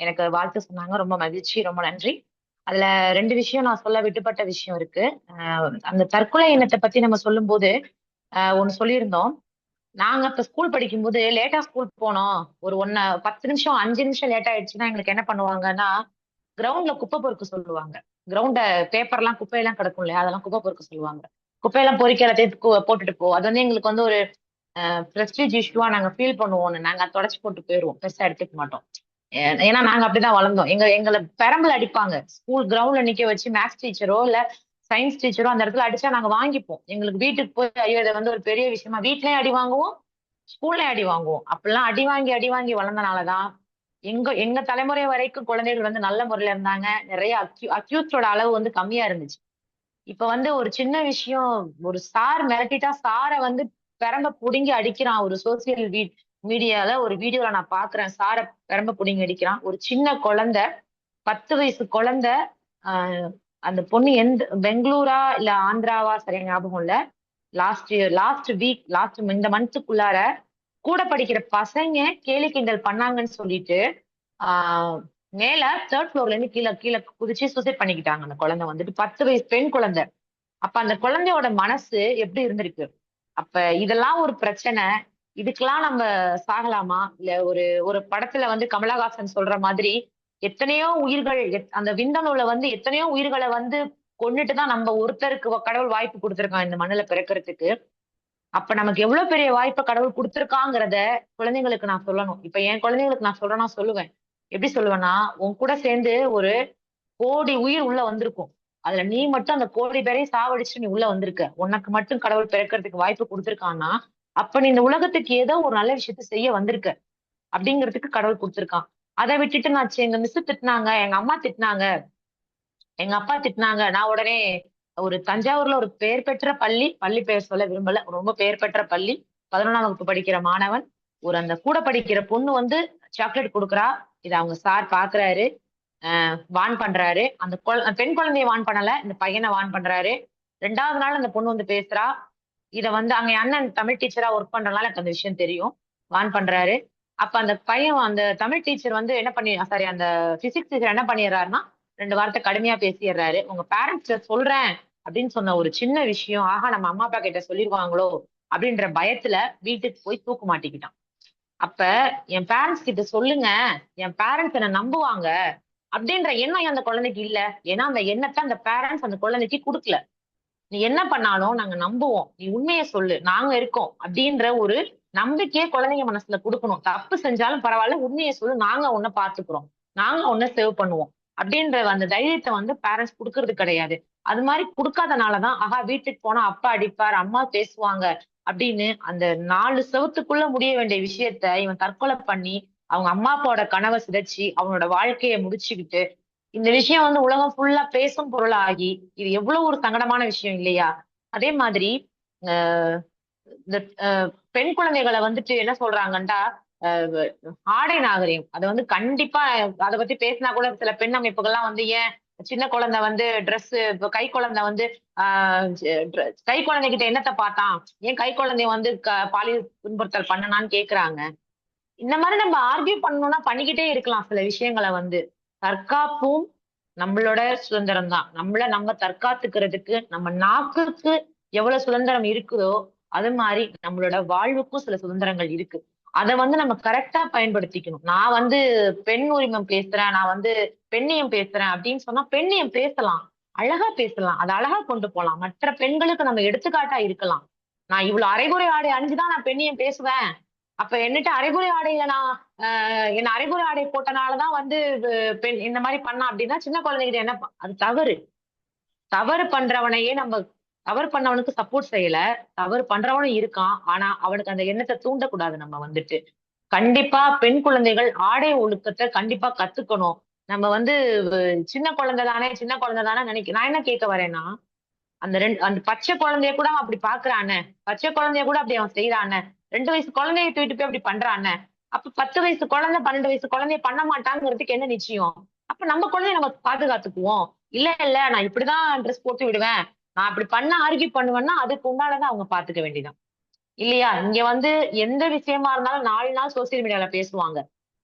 Speaker 6: எனக்கு வாழ்த்து சொன்னாங்க. ரொம்ப மகிழ்ச்சி, ரொம்ப நன்றி. அதுல 2 விஷயம் நான் சொல்ல விட்டுப்பட்ட விஷயம் இருக்கு. அந்த தற்கொலை எண்ணத்தை பத்தி நம்ம சொல்லும் போது ஒண்ணு சொல்லியிருந்தோம். நாங்க இப்ப ஸ்கூல் படிக்கும்போது லேட்டா ஸ்கூல் போனோம், ஒரு 10 நிமிஷம் 5 நிமிஷம் லேட் ஆயிடுச்சுன்னா எங்களுக்கு என்ன பண்ணுவாங்கன்னா, கிரவுண்ட்ல குப்பை பொறுக்க சொல்லுவாங்க. கிரவுண்ட பேப்பர்லாம் குப்பையெல்லாம் கிடக்கும் இல்லையா, அதெல்லாம் குப்பை பொறுக்க சொல்லுவாங்க. குப்பையெல்லாம் பொறுக்கி எல்லாத்தையும் போட்டுட்டு போ. அது வந்து எங்களுக்கு வந்து ஒரு பிரஸ்டீஜ் இஷ்யூவா நாங்க ஃபீல் பண்ணுவோம்னு நாங்க தொடச்சு போட்டு போயிருவோம், பெருசா எடுத்துக்க மாட்டோம். ஏன்னா நாங்க அப்படிதான் வளர்ந்தோம். எங்களை பெரம்புல அடிப்பாங்க. ஸ்கூல் கிரவுண்ட்ல நிக்க வச்சு மேத்ஸ் டீச்சரோ இல்ல சயின்ஸ் டீச்சரோ அந்த இடத்துல அடிச்சா நாங்க வாங்கிப்போம். எங்களுக்கு வீட்டுக்கு போய் ஐயோ இதை வந்து ஒரு பெரிய விஷயமா, வீட்லயும் அடி வாங்குவோம், ஸ்கூல்லயும் அடி வாங்குவோம். அப்படிலாம் அடி வாங்கி வளர்ந்தனாலதான் எங்க தலைமுறை வரைக்கும் குழந்தைகள் வந்து நல்ல முறையில இருந்தாங்க. நிறைய அக்யூஸ்டோட அளவு வந்து கம்மியா இருந்துச்சு. இப்ப வந்து ஒரு சின்ன விஷயம், ஒரு சார் மிரட்டிட்டா சாரை வந்து பெரம்ப புடுங்கி அடிக்கிறான். ஒரு சோசியல் மீடியால ஒரு வீடியோல நான் பாக்குறேன், சாரை பெரம்ப புடுங்கி அடிக்கிறான். ஒரு சின்ன குழந்தை, 10 வயசு குழந்தை. அந்த பொண்ணு பெங்களூரா இல்ல ஆந்திராவா சரியா ஞாபகம் இல்ல. லாஸ்ட் இந்த மந்த்துக்குள்ளார கூட படிக்கிற பசங்க கேலி கிண்டல் பண்ணாங்கன்னு சொல்லிட்டு மேல 3rd ஃப்ளோர்ல இருந்து கீழே குதிச்சு சூசைட் பண்ணிக்கிட்டாங்க. அந்த குழந்தை வந்துட்டு 10 வயசு பெண் குழந்தை. அப்ப அந்த குழந்தையோட மனசு எப்படி இருந்திருக்கு? அப்ப இதெல்லாம் ஒரு பிரச்சனை. இதுக்கெல்லாம் நம்ம சாகலாமா? இல்ல ஒரு படத்துல வந்து கமலஹாசன் சொல்ற மாதிரி எத்தனையோ உயிர்கள், அந்த விந்தணுல வந்து எத்தனையோ உயிர்களை வந்து கொன்னுட்டுதான் நம்ம ஒருத்தருக்கு கடவுள் வாய்ப்பு கொடுத்திருக்கான் இந்த மண்ணுல பிறக்கிறதுக்கு. அப்ப நமக்கு எவ்வளவு பெரிய வாய்ப்பை கடவுள் கொடுத்திருக்காங்கிறத குழந்தைங்களுக்கு நான் சொல்லணும். இப்ப என் குழந்தைங்களுக்கு நான் சொல்றேன்னா சொல்லுவேன். எப்படி சொல்லுவேன்னா, உன் கூட சேர்ந்து ஒரு 1 கோடி உயிர் உள்ள வந்திருக்கும். அதுல நீ மட்டும் அந்த 1 கோடி பேரையும் சாவடிச்சுட்டு நீ உள்ள வந்திருக்க. உனக்கு மட்டும் கடவுள் பிறக்கிறதுக்கு வாய்ப்பு கொடுத்திருக்கான்னா, அப்ப நீ இந்த உலகத்துக்கு ஏதோ ஒரு நல்ல விஷயத்த செய்ய வந்திருக்க அப்படிங்கிறதுக்கு கடவுள் கொடுத்திருக்கான். அதை விட்டுட்டு நான் எங்க மிஸ் திட்டினாங்க, எங்க அம்மா திட்டினாங்க, எங்க அப்பா திட்டினாங்க, நான் உடனே ஒரு தஞ்சாவூர்ல ஒரு பெயர் பெற்ற பள்ளி பெயர் சொல்ல விரும்பல, ரொம்ப பெயர் பெற்ற பள்ளி, 11ஆம் வகுப்பு படிக்கிற மாணவன், அந்த கூட படிக்கிற பொண்ணு வந்து சாக்லேட் கொடுக்குறா. இதை அவங்க சார் பாக்குறாரு, வான் பண்றாரு. அந்த பெண் குழந்தைய வான் பண்ணல, இந்த பையனை வான் பண்றாரு. 2வது நாள் அந்த பொண்ணு வந்து பேசுறா. இத வந்து அங்க அண்ணன் தமிழ் டீச்சரா ஒர்க் பண்றதுனால எனக்கு அந்த விஷயம் தெரியும். வான் பண்றாரு. அப்ப அந்த பையன், அந்த தமிழ் டீச்சர் வந்து என்ன பண்ணி சாரி அந்த பிசிக்ஸ் டீச்சர் என்ன பண்ணிடுறாருன்னா, 2 வார்த்தை கடுமையா பேசிடுறாரு. உங்க பேரண்ட்ஸ் சொல்றேன் அப்படின்னு சொன்ன ஒரு சின்ன விஷயம், ஆஹா நம்ம அம்மா அப்பா கிட்ட சொல்லிருவாங்களோ அப்படின்ற பயத்துல வீட்டுக்கு போய் தூக்கு மாட்டிக்கிட்டான். அப்ப என் பேரண்ட்ஸ் கிட்ட சொல்லுங்க, என் பேரண்ட்ஸ் என்ன நம்புவாங்க அப்படின்ற எண்ணம் அந்த குழந்தைக்கு இல்ல. ஏன்னா அந்த எண்ணத்தை அந்த பேரண்ட்ஸ் அந்த குழந்தைக்கு கொடுக்கல. நீ என்ன பண்ணாலும் நாங்க நம்புவோம், நீ உண்மையை சொல்லு, நாங்க இருக்கோம் அப்படின்ற ஒரு நம்பிக்கையே குழந்தைங்க மனசுல கொடுக்கணும். தப்பு செஞ்சாலும் பரவாயில்ல, உண்மையை சொல்லு, நாங்க உன்னை பாத்துக்கிறோம், நாங்க உன்னை சேவ் பண்ணுவோம் அப்படின்ற அந்த தைரியத்தை வந்து பேரண்ட்ஸ் கொடுக்கறது கிடையாது. அது மாதிரி கொடுக்காதனாலதான் ஆஹா வீட்டுக்கு போனா அப்பா அடிப்பார், அம்மா பேசுவாங்க அப்படின்னு அந்த 4 செவத்துக்குள்ள முடிய வேண்டிய விஷயத்த இவன் தற்கொலை பண்ணி அவங்க அம்மா அப்பாவோட கனவை சிதைச்சு அவனோட வாழ்க்கையை முடிச்சுக்கிட்டு இந்த விஷயம் வந்து உலகம் ஃபுல்லா பேசும் பொருளாகி, இது எவ்வளவு ஒரு சங்கடமான விஷயம் இல்லையா? அதே மாதிரி இந்த பெண் குழந்தைகளை வந்துட்டு என்ன சொல்றாங்கன்னா, ஆடை நாகரிகம் அதை வந்து கண்டிப்பா அதை பத்தி பேசினா கூட சில பெண் அமைப்புகள்லாம் வந்து ஏன் சின்ன குழந்தை வந்து ட்ரெஸ், கை குழந்தை வந்து கை குழந்தைகிட்ட என்னத்தை பார்த்தான், ஏன் கை குழந்தைய வந்து பாலியல் துன்புறுத்தல் பண்ணனான்னு கேக்குறாங்க. இந்த மாதிரி நம்ம ஆர்கியூ பண்ணணும்னா பண்ணிக்கிட்டே இருக்கலாம். சில விஷயங்களை வந்து தற்காப்பும் நம்மளோட சுதந்திரம் தான். நம்ம தற்காத்துக்கிறதுக்கு நம்ம நாக்குக்கு எவ்வளவு சுதந்திரம் இருக்குதோ அது மாதிரி நம்மளோட வாழ்வுக்கும் சில சுதந்திரங்கள் இருக்கு. அதை வந்து நம்ம கரெக்டா பயன்படுத்திக்கணும். நான் வந்து பெண் உரிமம் பேசுறேன், நான் வந்து பெண்ணியம் பேசுறேன் அப்படின்னு சொன்னா பெண்ணியம் பேசலாம், அழகா பேசலாம், அதை அழகா கொண்டு போலாம், மற்ற பெண்களுக்கு நம்ம எடுத்துக்காட்டா இருக்கலாம். நான் இவ்வளவு அரைகுறை ஆடை அணிஞ்சுதான் நான் பெண்ணியம் பேசுவேன் அப்ப என்னட்டு அரைகுறை ஆடையில நான் என்ன அரைகுறை ஆடை போட்டனாலதான் வந்து பெண் இந்த மாதிரி பண்ணா அப்படின்னா சின்ன குழந்தைகிட்ட என்ன அது தவறு. தவறு பண்றவனையே நம்ம தவறு பண்ணவனுக்கு சப்போர்ட் செய்யல. தவறு பண்றவனும் இருக்கான். ஆனா அவனுக்கு அந்த எண்ணத்தை தூண்டக்கூடாது. நம்ம வந்துட்டு கண்டிப்பா பெண் குழந்தைகள் ஆடை ஒழுக்கத்தை கண்டிப்பா கத்துக்கணும். நம்ம வந்து சின்ன குழந்தை தானே நான் என்ன கேட்க வரேன்னா, அந்த பச்சை குழந்தைய கூட அவன் அப்படி பாக்குறானே, பச்சை குழந்தைய கூட அப்படி அவன் செய்யறானே, 2 வயசு குழந்தைய தூக்கிட்டு போய் அப்படி பண்றானே, அப்ப 10 வயசு குழந்தை 12 வயசு குழந்தைய பண்ண மாட்டாங்கிறதுக்கு என்ன நிச்சயம்? அப்ப நம்ம குழந்தைய நம்ம பாதுகாத்துக்குவோம். இல்ல நான் இப்படிதான் ட்ரெஸ் போட்டு விடுவேன், நான் அப்படி பண்ண ஆர்கியூ பண்ணுவேன்னா அதுக்கு உண்டானதை அவங்க பாத்துக்க வேண்டியதான். இல்லையா? இங்க வந்து எந்த விஷயமா இருந்தாலும் 4 நாள் சோசியல் மீடியால பேசுவாங்க.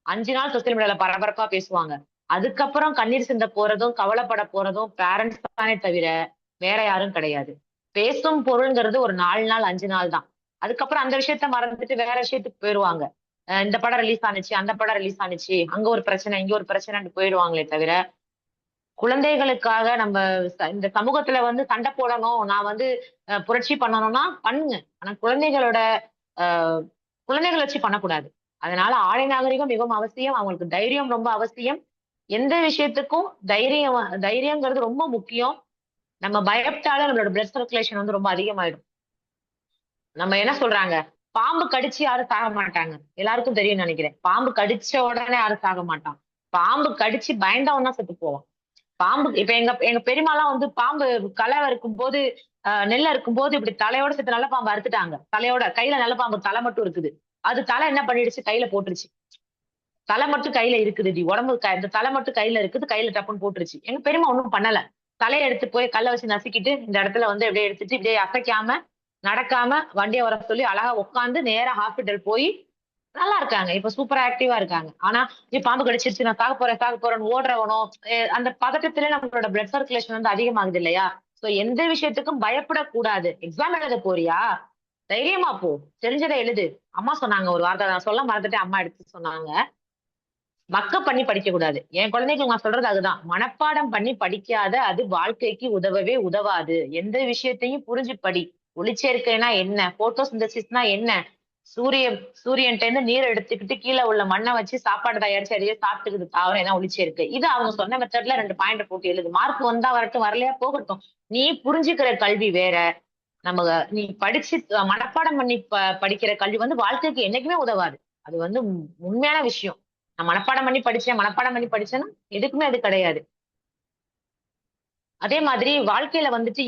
Speaker 6: 5 நாள் சோசியல் மீடியால பரபரப்பா பேசுவாங்க. அதுக்கப்புறம் கண்ணீர் சிந்த போறதும் கவலைப்பட போறதும் பேரண்ட்ஸ் தானே தவிர வேற யாரும் கிடையாது. பேசும் பொருள்ங்கிறது ஒரு 4 நாள் 5 நாள் தான். அதுக்கப்புறம் அந்த விஷயத்த மறந்துட்டு வேற விஷயத்துக்கு போயிடுவாங்க. இந்த படம் ரிலீஸ் ஆனிச்சு, அந்த படம் ரிலீஸ் ஆனிச்சு, அங்க ஒரு பிரச்சனை இங்க ஒரு பிரச்சனைன்னு போயிடுவாங்களே தவிர குழந்தைகளுக்காக நம்ம இந்த சமூகத்துல வந்து சண்டை போடணும், நான் வந்து புரட்சி பண்ணணும்னா பண்ணுங்க. ஆனா குழந்தைகளை வச்சு பண்ணக்கூடாது. அதனால ஆடை நாகரிகம் மிகவும் அவசியம். அவங்களுக்கு தைரியம் ரொம்ப அவசியம். எந்த விஷயத்துக்கும் தைரியங்கிறது ரொம்ப முக்கியம். நம்ம பயப்பட்டாலே நம்மளோட பிளட் சர்க்குலேஷன் வந்து ரொம்ப அதிகமாயிடும். நம்ம என்ன சொல்றாங்க, பாம்பு கடிச்சு யாரும் சாக மாட்டாங்க. எல்லாருக்கும் தெரியும் நினைக்கிறேன். பாம்பு கடிச்ச உடனே யாரும் சாக மாட்டான். பாம்பு கடிச்சு பயந்தவன் தான் செத்து போவான். பாம்பு இப்ப எங்க பெரியமாலாம் வந்து பாம்பு களை இருக்கும்போது நெல்ல இருக்கும்போது இப்படி தலையோட சேர்த்து நல்ல பாம்பு அறுத்துட்டாங்க. தலையோட கையில நல்ல பாம்பு தலை மட்டும் இருக்குது. அது தலை என்ன பண்ணிடுச்சு, கையில போட்டுருச்சு. தலை மட்டும் கையில இருக்குது, உடம்பு இந்த தலை மட்டும் கையில இருக்குது, கையில டப்புன்னு போட்டுருச்சு. எங்க பெரியமா ஒண்ணும் பண்ணல. தலையை எடுத்து போய் கல்லை வச்சு நசுக்கிட்டு இந்த இடத்துல வந்து அப்படியே எடுத்துட்டு இப்படியே அசைக்காம நடக்காம வண்டியை வர சொல்லி அழகா உட்காந்து நேரா ஹாஸ்பிட்டல் போய் நல்லா இருக்காங்க. இப்ப சூப்பரா ஆக்டிவா இருக்காங்க. ஆனா பாம்பு கடிச்சிருச்சு, நான் சாக போறேன்னு ஓடுறவனோ அந்த பதட்டத்திலே நம்மளோட பிளட் சர்க்குலேஷன் வந்து அதிகமாகுது இல்லையா? சோ எந்த விஷயத்துக்கும் பயப்படக்கூடாது. எக்ஸாம் எழுத போறியா, தைரியமா போ, தெரிஞ்சதை எழுது. அம்மா சொன்னாங்க ஒரு வார்த்தை, நான் சொல்ல மறந்துட்டு அம்மா எடுத்து சொன்னாங்க, மக்கப் பண்ணி படிக்க கூடாது. என் குழந்தைக்கு நான் சொல்றது அதுதான். மனப்பாடம் பண்ணி படிக்காத அது வாழ்க்கைக்கு உதவவே உதவாது. எந்த விஷயத்தையும் புரிஞ்சு படி. ஒளிச்சேர்க்கைனா என்ன, போட்டோசிந்தசிஸ்னா என்ன, சூரியன்ட்ட இருந்து நீர் எடுத்துக்கிட்டு கீழே உள்ள மண்ணை வச்சு சாப்பாடு தயாரிச்சு அதையே சாப்பிட்டுக்குது தாவரம் என்ன ஒளிச்சேர்க்கை. இது அவங்க சொன்ன மெத்தட்ல 2 பாயிண்ட் போட்டு எழுது. மார்க் வந்தா வரட்டும், வரலையா போகட்டும். நீ புரிஞ்சுக்கிற கல்வி வேற, நீ படிச்சு மனப்பாடம் பண்ணி படிக்கிற கல்வி வந்து வாழ்க்கைக்கு என்னைக்குமே உதவாது. அது வந்து உண்மையான விஷயம். நான் மனப்பாடம் பண்ணி படிச்சேன்னா எதுக்குமே அது கிடையாது. அதே மாதிரி வாழ்க்கையில வந்துட்டு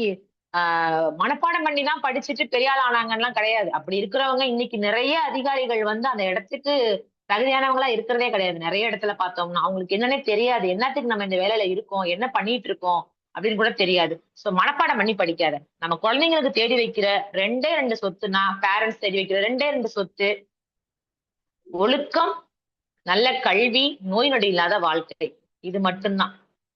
Speaker 6: மனப்பாடம் பண்ணி தான் படிச்சுட்டு பெரிய ஆள் ஆனாங்கலாம் கிடையாது. அப்படி இருக்கிறவங்க இன்னைக்கு நிறைய அதிகாரிகள் வந்து அந்த இடத்துக்கு தகுதியானவங்களா இருக்கிறதே கிடையாது. நிறைய இடத்துல பார்த்தோம்னா அவங்களுக்கு என்னன்னே தெரியாது. என்னத்துக்கு நம்ம இந்த வேலையில இருக்கோம், என்ன பண்ணிட்டு இருக்கோம் அப்படின்னு கூட தெரியாது. சோ மனப்பாடம் பண்ணி படிக்காத. நம்ம குழந்தைங்களுக்கு தேடி வைக்கிற 2 சொத்துனா, பேரண்ட்ஸ் தேடி வைக்கிற 2 சொத்து, ஒழுக்கம், நல்ல கல்வி, நோய் நொடி இல்லாத வாழ்க்கை. இது மட்டும்தான்.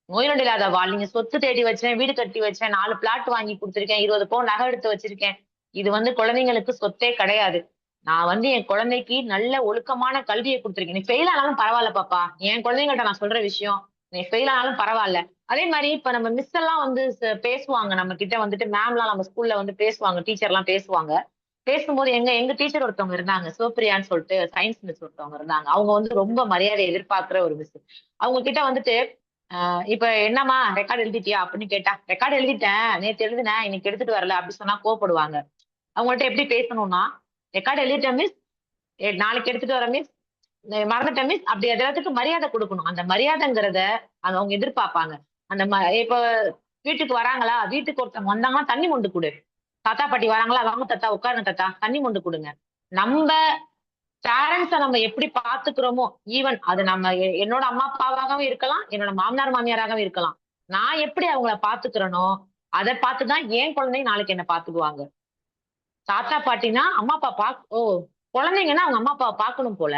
Speaker 6: நோய் நொடி இல்லாத நீங்க சொத்து தேடி வச்சேன், வீடு கட்டி வச்சேன், 4 பிளாட் வாங்கி கொடுத்திருக்கேன், 20 பவுன் நகை எடுத்து வச்சிருக்கேன், இது வந்து குழந்தைங்களுக்கு சொத்தே கிடையாது. நான் வந்து என் குழந்தைக்கு நல்ல ஒழுக்கமான கல்வியை கொடுத்திருக்கேன். நீ ஃபெயில் ஆனாலும் பரவாயில்ல பாப்பா. என் குழந்தைங்கள்ட்ட நான் சொல்ற விஷயம், நீ ஃபெயில் ஆனாலும் பரவாயில்ல. அதே மாதிரி இப்ப நம்ம மிஸ் எல்லாம் வந்து பேசுவாங்க நம்ம கிட்ட வந்துட்டு, மேம்லாம் நம்ம ஸ்கூல்ல வந்து பேசுவாங்க, டீச்சர் எல்லாம் பேசுவாங்க. பேசும்போது எங்க டீச்சர் ஒருத்தவங்க இருந்தாங்க, சிவப்பிரியான்னு சொல்லிட்டு சயின்ஸ் மிஸ் ஒருத்தவங்க இருந்தாங்க. அவங்க வந்து ரொம்ப மரியாதை எதிர்பார்க்கிற ஒரு மிஸ். அவங்க கிட்ட வந்துட்டு இப்ப என்னம்மா ரெக்கார்டு எழுதிட்டியா அப்படின்னு கேட்டா, ரெக்கார்டு எழுதிட்டேன், நேத்து எழுதினேன், இன்னைக்கு எடுத்துட்டு வரல அப்படி சொன்னா கோவப்படுவாங்க. அவங்கள்ட்ட எப்படி பேசணும்னா, ரெக்கார்டு எழுதிட்டேன் மிஸ், நாளைக்கு எடுத்துட்டு வர மிஸ், மறந்துட்டேன் மிஸ், அப்படி எல்லாத்துக்கும் மரியாதை கொடுக்கணும். அந்த மரியாதைங்கிறத அவங்க எதிர்பார்ப்பாங்க. இப்ப வீட்டுக்கு வராங்களா, வீட்டுக்கு ஒருத்தவங்க வந்தாங்கன்னா தண்ணி மொண்டு கொடு. தாத்தா பாட்டி வராங்களா, வாங்க தாத்தா உட்காருங்க தாத்தா, தண்ணி மொண்டு கொடுங்க. நம்ம பேரண்ட்ஸை நம்ம எப்படி பாத்துக்கிறோமோ, ஈவன் அது நம்ம என்னோட அம்மா அப்பாவாகவும் இருக்கலாம், என்னோட மாமனார் மாமியாராகவும் இருக்கலாம், நான் எப்படி அவங்கள பாத்துக்கிறனோ அதை பார்த்துதான் என் குழந்தைங்க நாளைக்கு என்ன பாத்துக்குவாங்க. தாத்தா பாட்டினா அம்மா அப்பா குழந்தைங்கன்னா அவங்க அம்மா அப்பாவை பார்க்கணும் போல.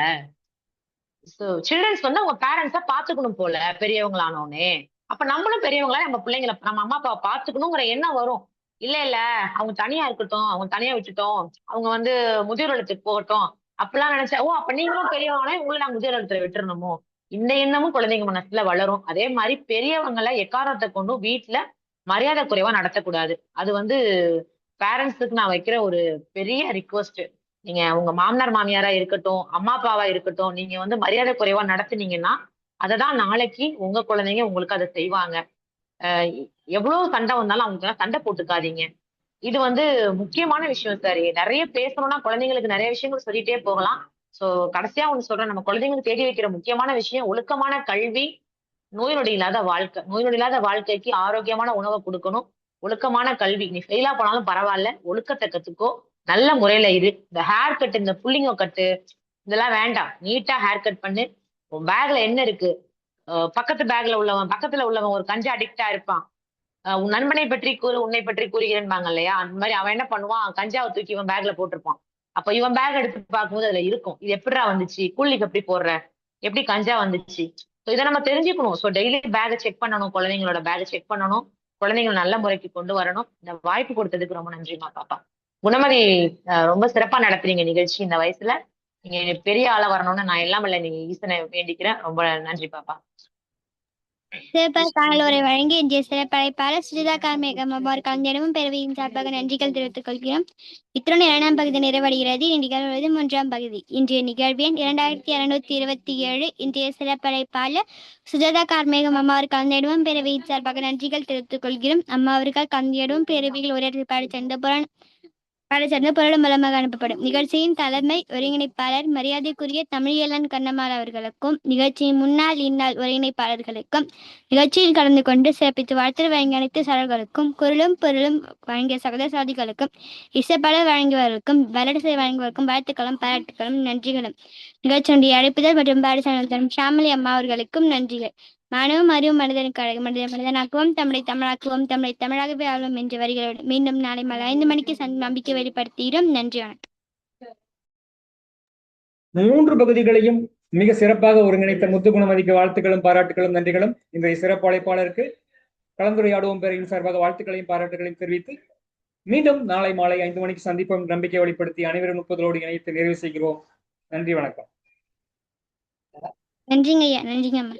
Speaker 6: சில்ட்ரன்ஸ் வந்து அவங்க பேரண்ட்ஸை பாத்துக்கணும் போல பெரியவங்களானோடனே. அப்ப நம்மளும் பெரியவங்களா நம்ம பிள்ளைங்களை நம்ம அம்மா அப்பாவை பாத்துக்கணுங்கிற எண்ணம் வரும். இல்ல அவங்க தனியா இருக்கட்டும், அவங்க தனியா விட்டுட்டோம், அவங்க வந்து முதியோர் இல்லத்துக்கு போகட்டும் அப்படிலாம் நினைச்சா, அப்ப நீங்களும் பெரியவங்களே உங்களை நான் முதியோர் இல்லத்துல விட்டுறணுமோ, இந்த எண்ணமும் குழந்தைங்க மனசுல வளரும். அதே மாதிரி பெரியவங்களை எக்காரணத்தை கொண்டும் வீட்டுல மரியாதை குறைவா நடத்தக்கூடாது. அது வந்து பேரண்ட்ஸுக்கு நான் வைக்கிற ஒரு பெரிய ரிக்வஸ்ட். நீங்க உங்க மாமனார் மாமியாரா இருக்கட்டும், அம்மா அப்பாவா இருக்கட்டும், நீங்க வந்து மரியாதை குறைவா நடத்துனீங்கன்னா அததான் நாளைக்கு உங்க குழந்தைங்க உங்களுக்கு அதை செய்வாங்க. அஹ் எவ்வளவு சண்டை வந்தாலும் அவங்க சண்டை போட்டுக்காதீங்க. இது வந்து முக்கியமான விஷயம் சார். நிறைய பேசணும்னா குழந்தைங்களுக்கு நிறைய விஷயங்கள் சொல்லிட்டே போகலாம். சோ கடைசியா ஒண்ணு சொல்றேன், நம்ம குழந்தைங்களுக்கு தேடி வைக்கிற முக்கியமான விஷயம் ஒழுக்கமான கல்வி, நோய் நொடி இல்லாத வாழ்க்கை. நோய் நொடி இல்லாத வாழ்க்கைக்கு ஆரோக்கியமான உணவை கொடுக்கணும். ஒழுக்கமான கல்வி. நீ ஃபெயிலா போனாலும் பரவாயில்ல, ஒழுக்கத்தை கத்துக்கோ, நல்ல முறையில இரு. இந்த ஹேர் கட், இந்த புள்ளிங்க கட்டு இதெல்லாம் வேண்டாம். நீட்டா ஹேர் கட் பண்ணு. உன் பேக்ல என்ன இருக்கு? பக்கத்து பேக்ல உள்ளவன், பக்கத்துல உள்ளவன் ஒரு கஞ்சா அடிக்டா இருப்பான். உன் நண்பனை பற்றி கூறு, உன்னை பற்றி கூறுகிறேன்பாங்க இல்லையா? அந்த மாதிரி அவன் என்ன பண்ணுவான், கஞ்சாவை தூக்கி இவன் பேக்ல போட்டிருப்பான். அப்ப இவன் பேக் எடுத்து பார்க்கும்போது அதுல இருக்கும், இது எப்படிடா வந்துச்சு, கூலிக்கு எப்படி போடுற, எப்படி கஞ்சா வந்துச்சு. ஸோ இதை நம்ம தெரிஞ்சுக்கணும். ஸோ டெய்லி பேக்கை செக் பண்ணணும், குழந்தைங்களோட பேக்கை செக் பண்ணணும், குழந்தைங்களை நல்ல முறைக்கு கொண்டு வரணும். இந்த வாய்ப்பு கொடுத்ததுக்கு ரொம்ப நன்றிமா பாப்பா. குணமதி, ரொம்ப சிறப்பா நடத்துறீங்க நிகழ்ச்சி. இந்த வயசுல நீங்க பெரிய ஆளா வரணும்னு நான் எல்லாம் இல்லை நீங்க ஈசனை வேண்டிக்கிறேன். ரொம்ப நன்றி பாப்பா.
Speaker 2: சிறப்பாக காணல் உரை வழங்கி இன்றைய சிறப்பழைப்பாளர் சுஜிதா கார்மேகம் அவ்வாறு கலந்திடமும் பெருவியின் சார்பாக நன்றிகள் தெரிவித்துக் கொள்கிறோம். இத்துடன் 2ஆம் பகுதி நிறைவடைகிறது. நிகழ்வது 3ஆம் பகுதி. இன்றைய நிகழ்வின் 2227. இன்றைய சிறப்பழைப்பாளர் சுஜிதா கார்மேகம் அம்மாவர் கலந்திடமும் பெருவியின் சார்பாக நன்றிகள் தெரிவித்துக் கொள்கிறோம். அம்மா அவர்கள் கலந்திடமும் பெருவியில் உரையாற்றி பாடச்சேர்ந்த பொருளும் மூலமாக அனுப்பப்படும். நிகழ்ச்சியின் தலைமை ஒருங்கிணைப்பாளர் மரியாதைக்குரிய தமிழியலன் கண்ணம்மாள் அவர்களுக்கும், நிகழ்ச்சியின் முன்னாள் இந்நாள் ஒருங்கிணைப்பாளர்களுக்கும், நிகழ்ச்சியில் கலந்து கொண்டு சிறப்பித்து வாழ்த்து வழங்கிய அனைத்து சாரர்களுக்கும், குரலும் பொருளும் வழங்கிய சகோதர சாதிகளுக்கும், இசைப்பாடல் வழங்கியவர்களுக்கும், வல்லரசை வழங்குவதற்கும் வாழ்த்துக்களும் பாராட்டுகளும் நன்றிகளும். நிகழ்ச்சியுடைய அழைப்புதல் மற்றும் பாடசாலை தரும் ஷாமலி அம்மா அவர்களுக்கும் நன்றிகள். மாணவம் அறிவும் மனிதனுக்கு அழகு, மனிதனாக்குவோம், தமிழை தமிழாக்குவோம், தமிழை தமிழாகவே ஆளும் என்ற வரிகளோடு மீண்டும் நாளை மாலை 5 மணிக்கு நம்பிக்கை வெளிப்படுத்துகிறோம். நன்றி, வணக்கம்.
Speaker 3: 3 பகுதிகளையும் மிக சிறப்பாக ஒருங்கிணைத்த முத்துக்குணமதிக்கு வாழ்த்துக்களும் பாராட்டுகளும் நன்றிகளும். இன்றைய சிறப்பு அழைப்பாளருக்கு கலந்துரையாடுவோம் பேரையின் சார்பாக வாழ்த்துக்களையும் பாராட்டுகளையும் தெரிவித்து மீண்டும் நாளை மாலை 5 மணிக்கு சந்திப்போம். நம்பிக்கை வெளிப்படுத்தி அனைவரும் 30 இணைத்து நிறைவு செய்கிறோம். நன்றி, வணக்கம்.
Speaker 2: நன்றிங்க ஐயா. நன்றிங்க அம்மா.